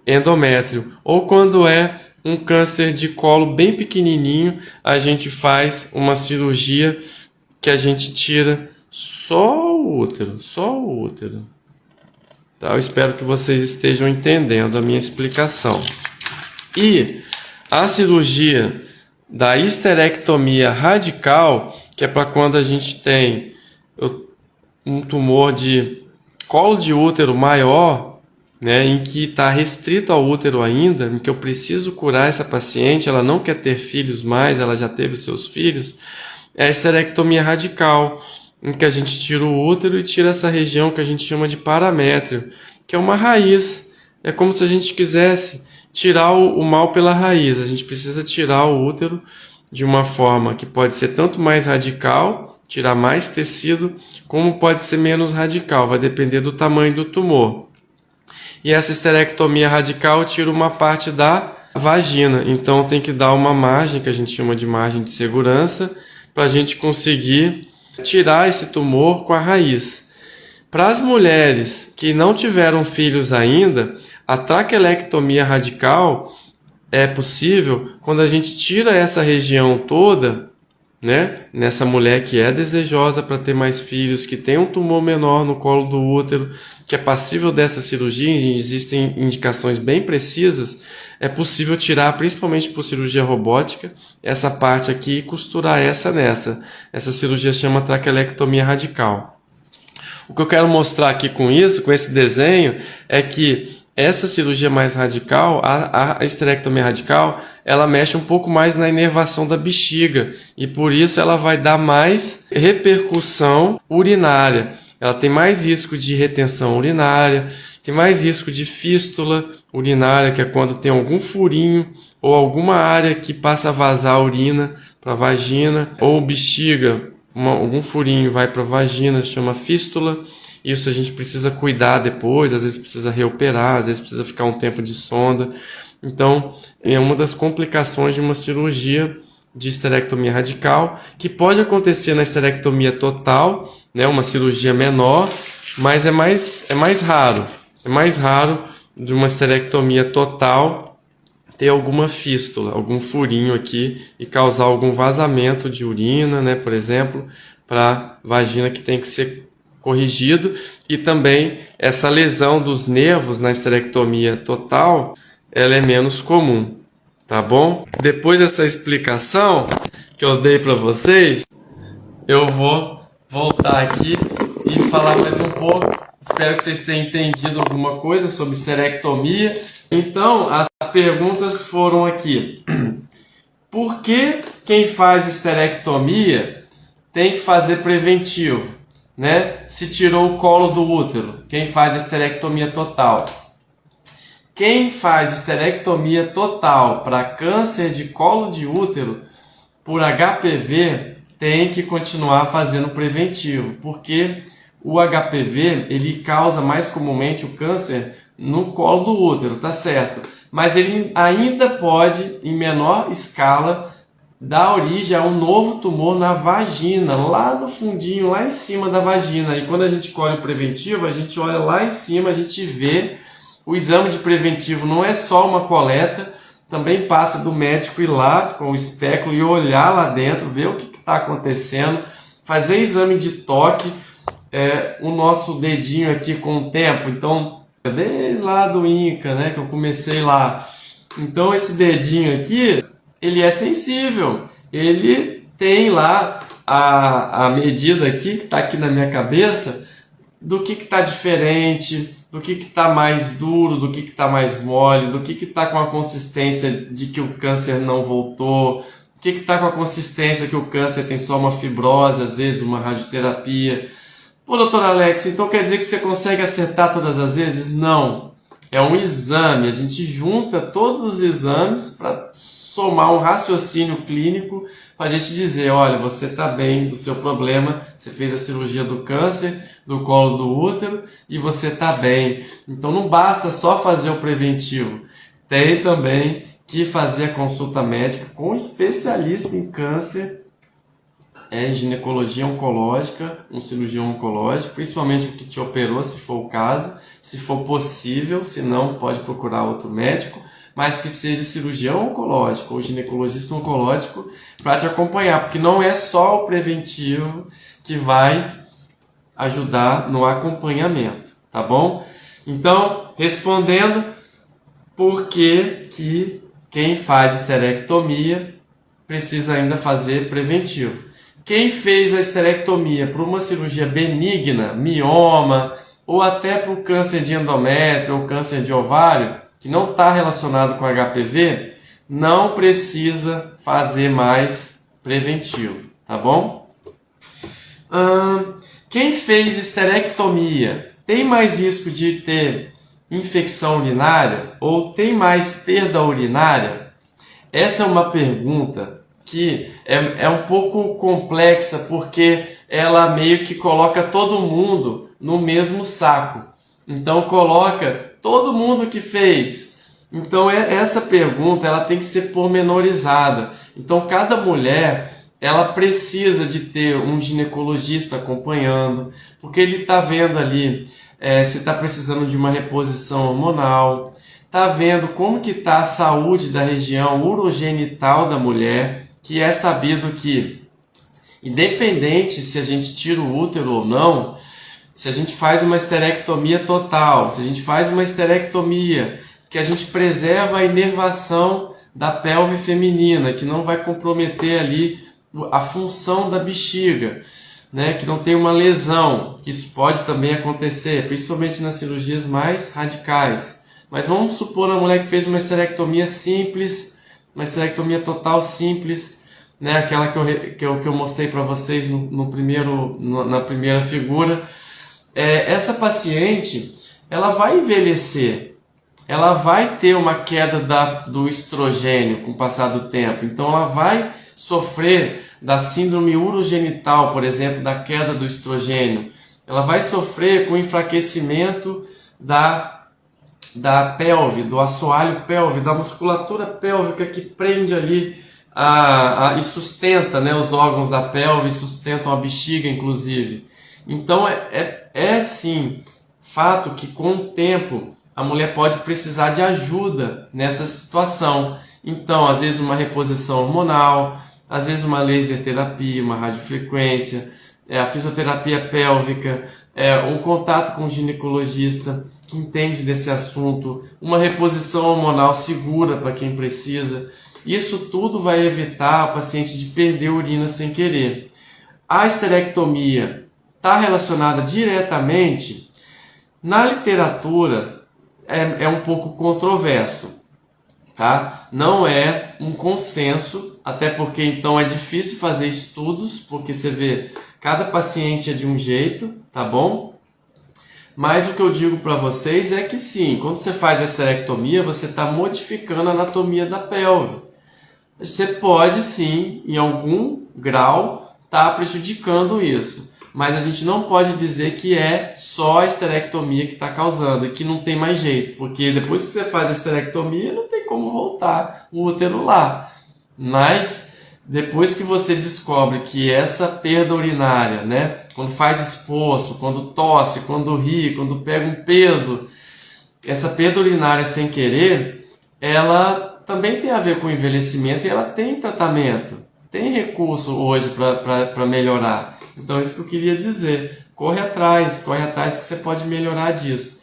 endométrio, ou quando é um câncer de colo bem pequenininho, a gente faz uma cirurgia que a gente tira só o útero, Tá? Eu espero que vocês estejam entendendo a minha explicação. E a cirurgia da histerectomia radical, que é para quando a gente tem um tumor de colo de útero maior, né, em que está restrito ao útero ainda, em que eu preciso curar essa paciente, ela não quer ter filhos mais, ela já teve seus filhos, é a histerectomia radical, em que a gente tira o útero e tira essa região que a gente chama de paramétrio, que é uma raiz. É como se a gente quisesse tirar o mal pela raiz. A gente precisa tirar o útero de uma forma que pode ser tanto mais radical, tirar mais tecido, como pode ser menos radical, vai depender do tamanho do tumor. E essa histerectomia radical tira uma parte da vagina, então tem que dar uma margem, que a gente chama de margem de segurança, para a gente conseguir tirar esse tumor com a raiz. Para as mulheres que não tiveram filhos ainda, a traquelectomia radical é possível quando a gente tira essa região toda, né, nessa mulher que é desejosa para ter mais filhos, que tem um tumor menor no colo do útero, que é passível dessa cirurgia, existem indicações bem precisas, é possível tirar, principalmente por cirurgia robótica, essa parte aqui e costurar essa nessa. Essa cirurgia chama traquelectomia radical. O que eu quero mostrar aqui com isso, com esse desenho, é que essa cirurgia mais radical, a histerectomia radical, ela mexe um pouco mais na inervação da bexiga e por isso ela vai dar mais repercussão urinária. Ela tem mais risco de retenção urinária, tem mais risco de fístula urinária, que é quando tem algum furinho ou alguma área que passa a vazar urina para a vagina, ou bexiga, algum furinho vai para a vagina, chama fístula. Isso a gente precisa cuidar depois, às vezes precisa reoperar, às vezes precisa ficar um tempo de sonda. Então, é uma das complicações de uma cirurgia de histerectomia radical, que pode acontecer na histerectomia total, né, uma cirurgia menor, mas é mais raro. É mais raro de uma histerectomia total ter alguma fístula, algum furinho aqui e causar algum vazamento de urina, né, por exemplo, para a vagina que tem que ser corrigido, e também essa lesão dos nervos na esterectomia total, ela é menos comum, tá bom? Depois dessa explicação que eu dei para vocês, eu vou voltar aqui e falar mais um pouco. Espero que vocês tenham entendido alguma coisa sobre esterectomia. Então, as perguntas foram aqui. Por que quem faz esterectomia tem que fazer preventivo, né? Se tirou o colo do útero, quem faz esterectomia total. Quem faz esterectomia total para câncer de colo de útero por HPV tem que continuar fazendo preventivo, porque o HPV ele causa mais comumente o câncer no colo do útero, tá certo? Mas ele ainda pode, em menor escala, dar origem a um novo tumor na vagina, lá no fundinho, lá em cima da vagina. E quando a gente colhe o preventivo, a gente olha lá em cima, a gente vê. O exame de preventivo não é só uma coleta, também passa do médico ir lá com o espéculo e olhar lá dentro, ver o que está acontecendo, fazer exame de toque, o nosso dedinho aqui com o tempo. Então, desde lá do Inca, né, que eu comecei lá. Então, esse dedinho aqui, ele é sensível, ele tem lá a medida aqui, que está aqui na minha cabeça, do que está diferente, do que está mais duro, do que está mais mole, do que está com a consistência de que o câncer não voltou, o que está com a consistência que o câncer tem só uma fibrose, às vezes uma radioterapia. Pô, doutor Alex, então quer dizer que você consegue acertar todas as vezes? Não. É um exame, a gente junta todos os exames para somar um raciocínio clínico para a gente dizer, olha, você está bem do seu problema, você fez a cirurgia do câncer, do colo do útero e você está bem. Então não basta só fazer o preventivo, tem também que fazer a consulta médica com um especialista em câncer, em ginecologia oncológica, um cirurgião oncológico, principalmente o que te operou, se for o caso, se for possível, se não, pode procurar outro médico, mas que seja cirurgião oncológico ou ginecologista oncológico para te acompanhar, porque não é só o preventivo que vai ajudar no acompanhamento, tá bom? Então, respondendo, por que quem faz esterectomia precisa ainda fazer preventivo? Quem fez a esterectomia por uma cirurgia benigna, mioma, ou até para o câncer de endométrio ou câncer de ovário, que não está relacionado com HPV, não precisa fazer mais preventivo, tá bom? Quem fez esterectomia tem mais risco de ter infecção urinária ou tem mais perda urinária? Essa é uma pergunta que é um pouco complexa, porque ela meio que coloca todo mundo no mesmo saco. Então coloca todo mundo que fez. Então essa pergunta ela tem que ser pormenorizada. Então cada mulher ela precisa de ter um ginecologista acompanhando, porque ele está vendo ali se está precisando de uma reposição hormonal, está vendo como que está a saúde da região urogenital da mulher, que é sabido que, independente se a gente tira o útero ou não, se a gente faz uma esterectomia total, se a gente faz uma esterectomia que a gente preserva a inervação da pelve feminina, que não vai comprometer ali a função da bexiga, né? Que não tem uma lesão, que isso pode também acontecer, principalmente nas cirurgias mais radicais. Mas vamos supor a mulher que fez uma esterectomia simples, uma esterectomia total simples, né? Aquela que eu mostrei para vocês na primeira figura. Essa paciente ela vai envelhecer, ela vai ter uma queda do estrogênio com o passar do tempo, então ela vai sofrer da síndrome urogenital, por exemplo, da queda do estrogênio, ela vai sofrer com enfraquecimento da pelve, do assoalho pélvico, da musculatura pélvica que prende ali e sustenta, né, os órgãos da pelve, sustentam a bexiga inclusive. Então é sim fato que com o tempo a mulher pode precisar de ajuda nessa situação. Então, às vezes uma reposição hormonal, às vezes uma laser terapia, uma radiofrequência, a fisioterapia pélvica, um contato com um ginecologista que entende desse assunto, uma reposição hormonal segura para quem precisa. Isso tudo vai evitar o paciente de perder urina sem querer. A esterectomia está relacionada diretamente? Na literatura é um pouco controverso, tá? Não é um consenso, até porque então é difícil fazer estudos, porque você vê, cada paciente é de um jeito, tá bom? Mas o que eu digo para vocês é que sim, quando você faz a esterectomia, você está modificando a anatomia da pelve. Você pode sim, em algum grau, estar prejudicando isso. Mas a gente não pode dizer que é só a esterectomia que está causando e que não tem mais jeito. Porque depois que você faz a esterectomia, não tem como voltar o útero lá. Mas depois que você descobre que essa perda urinária, né, quando faz esforço, quando tosse, quando ri, quando pega um peso, essa perda urinária sem querer, ela também tem a ver com envelhecimento e ela tem tratamento, tem recurso hoje para melhorar. Então é isso que eu queria dizer. Corre atrás que você pode melhorar disso.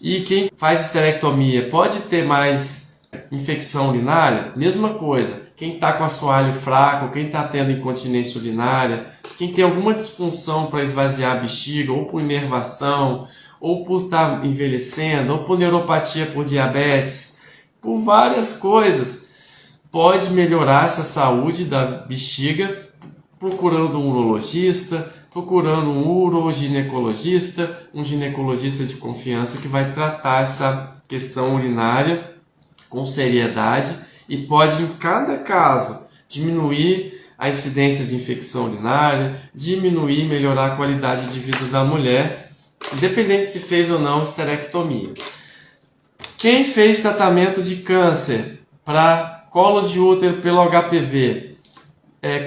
E quem faz esterectomia pode ter mais infecção urinária? Mesma coisa. Quem está com assoalho fraco, quem está tendo incontinência urinária, quem tem alguma disfunção para esvaziar a bexiga, ou por inervação, ou por estar envelhecendo, ou por neuropatia por diabetes, por várias coisas, pode melhorar essa saúde da bexiga procurando um urologista, procurando um uroginecologista, um ginecologista de confiança que vai tratar essa questão urinária com seriedade e pode, em cada caso, diminuir a incidência de infecção urinária, diminuir e melhorar a qualidade de vida da mulher, independente se fez ou não esterectomia. Quem fez tratamento de câncer para colo de útero pelo HPV,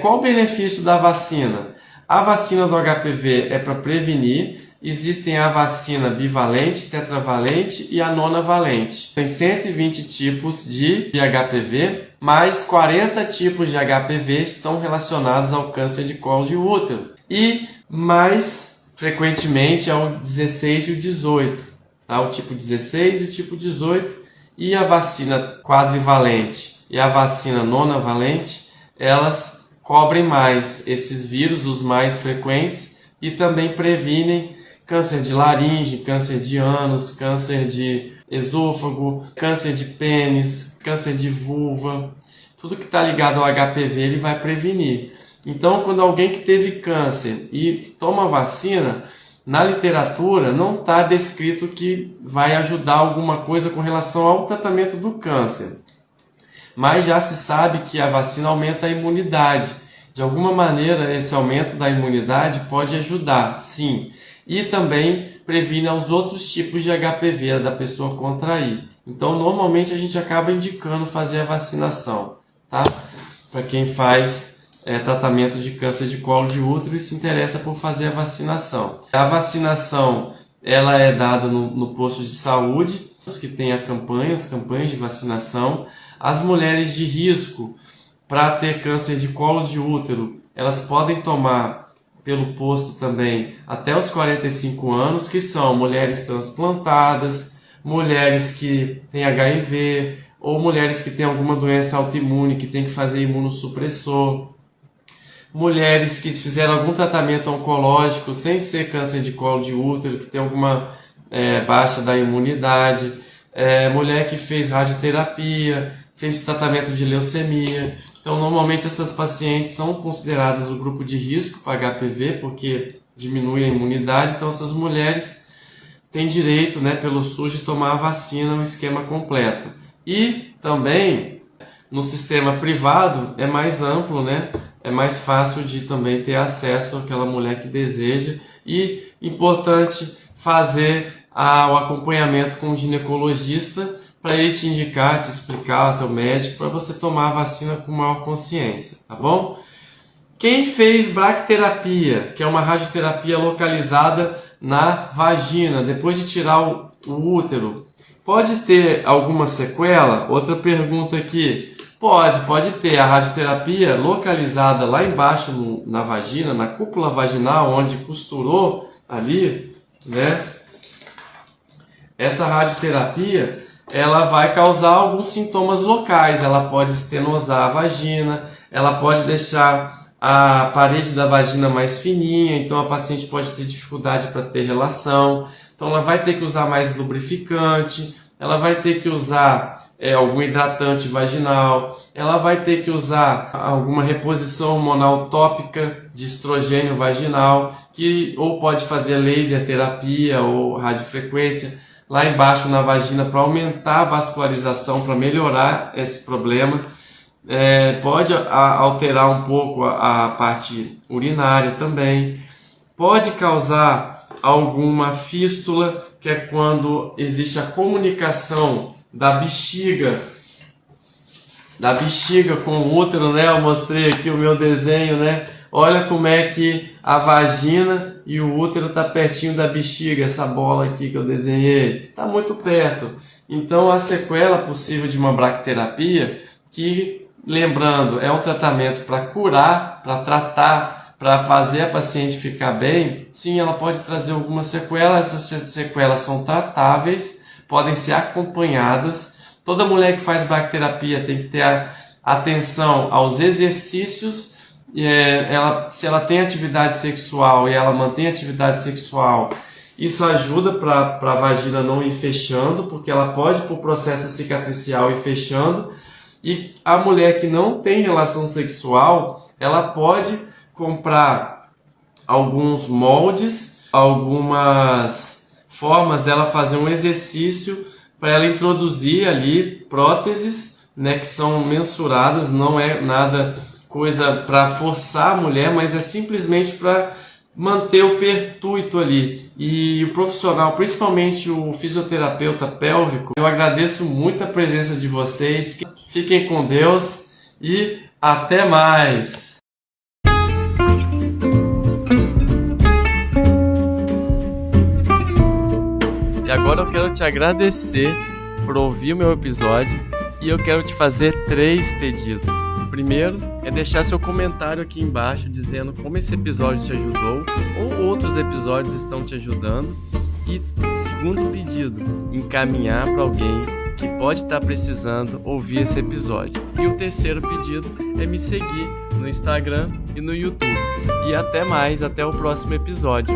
qual o benefício da vacina? A vacina do HPV é para prevenir. Existem a vacina bivalente, tetravalente e a nonavalente. Tem 120 tipos de HPV, mais 40 tipos de HPV estão relacionados ao câncer de colo de útero. E mais frequentemente ao 16 e o 18. Tá? O tipo 16 e o tipo 18. E a vacina quadrivalente e a vacina nonavalente, elas cobrem mais esses vírus, os mais frequentes, e também previnem câncer de laringe, câncer de ânus, câncer de esôfago, câncer de pênis, câncer de vulva. Tudo que está ligado ao HPV ele vai prevenir. Então, quando alguém que teve câncer e toma vacina, na literatura não está descrito que vai ajudar alguma coisa com relação ao tratamento do câncer. Mas já se sabe que a vacina aumenta a imunidade. De alguma maneira, esse aumento da imunidade pode ajudar, sim. E também previne os outros tipos de HPV da pessoa contrair. Então, normalmente a gente acaba indicando fazer a vacinação, tá? Para quem faz tratamento de câncer de colo de útero e se interessa por fazer a vacinação. A vacinação ela é dada no posto de saúde, que tem campanhas de vacinação. As mulheres de risco para ter câncer de colo de útero, elas podem tomar pelo posto também até os 45 anos, que são mulheres transplantadas, mulheres que têm HIV, ou mulheres que têm alguma doença autoimune que tem que fazer imunossupressor, mulheres que fizeram algum tratamento oncológico sem ser câncer de colo de útero, que tem alguma baixa da imunidade, mulher que fez radioterapia, fez tratamento de leucemia. Então, normalmente essas pacientes são consideradas o grupo de risco para HPV, porque diminui a imunidade. Então, essas mulheres têm direito, pelo SUS, de tomar a vacina no esquema completo. E também, no sistema privado, é mais amplo, é mais fácil de também ter acesso àquela mulher que deseja. E, importante, fazer o acompanhamento com o ginecologista, para ele te indicar, te explicar ao seu médico, para você tomar a vacina com maior consciência, tá bom? Quem fez bracterapia, que é uma radioterapia localizada na vagina, depois de tirar o útero, pode ter alguma sequela? Outra pergunta aqui. Pode ter a radioterapia localizada lá embaixo na vagina, na cúpula vaginal, onde costurou ali, né? Essa radioterapia, ela vai causar alguns sintomas locais. Ela pode estenosar a vagina, ela pode deixar a parede da vagina mais fininha, então a paciente pode ter dificuldade para ter relação. Então ela vai ter que usar mais lubrificante, ela vai ter que usar algum hidratante vaginal, ela vai ter que usar alguma reposição hormonal tópica de estrogênio vaginal, que ou pode fazer laser terapia ou radiofrequência lá embaixo na vagina para aumentar a vascularização, para melhorar esse problema. Pode alterar um pouco a parte urinária também. Pode causar alguma fístula, que é quando existe a comunicação da bexiga com o útero, né? Eu mostrei aqui o meu desenho, né? Olha como é que a vagina e o útero tá pertinho da bexiga, essa bola aqui que eu desenhei, tá muito perto. Então a sequela possível de uma braquiterapia, que, lembrando, é um tratamento para curar, para tratar, para fazer a paciente ficar bem, sim, ela pode trazer algumas sequelas. Essas sequelas são tratáveis, podem ser acompanhadas. Toda mulher que faz braquiterapia tem que ter atenção aos exercícios. Se ela tem atividade sexual e ela mantém atividade sexual, isso ajuda para a vagina não ir fechando, porque ela pode, por processo cicatricial, ir fechando. E a mulher que não tem relação sexual, ela pode comprar alguns moldes, algumas formas dela fazer um exercício para ela introduzir ali próteses, né, que são mensuradas. Não é nada coisa para forçar a mulher, mas é simplesmente para manter o pertuito ali. E o profissional, principalmente o fisioterapeuta pélvico, eu agradeço muito a presença de vocês. Fiquem com Deus e até mais! E agora eu quero te agradecer por ouvir o meu episódio e eu quero te fazer 3 pedidos. O primeiro é deixar seu comentário aqui embaixo dizendo como esse episódio te ajudou ou outros episódios estão te ajudando. E segundo pedido, encaminhar para alguém que pode estar precisando ouvir esse episódio. E o terceiro pedido é me seguir no Instagram e no YouTube. E até mais, até o próximo episódio.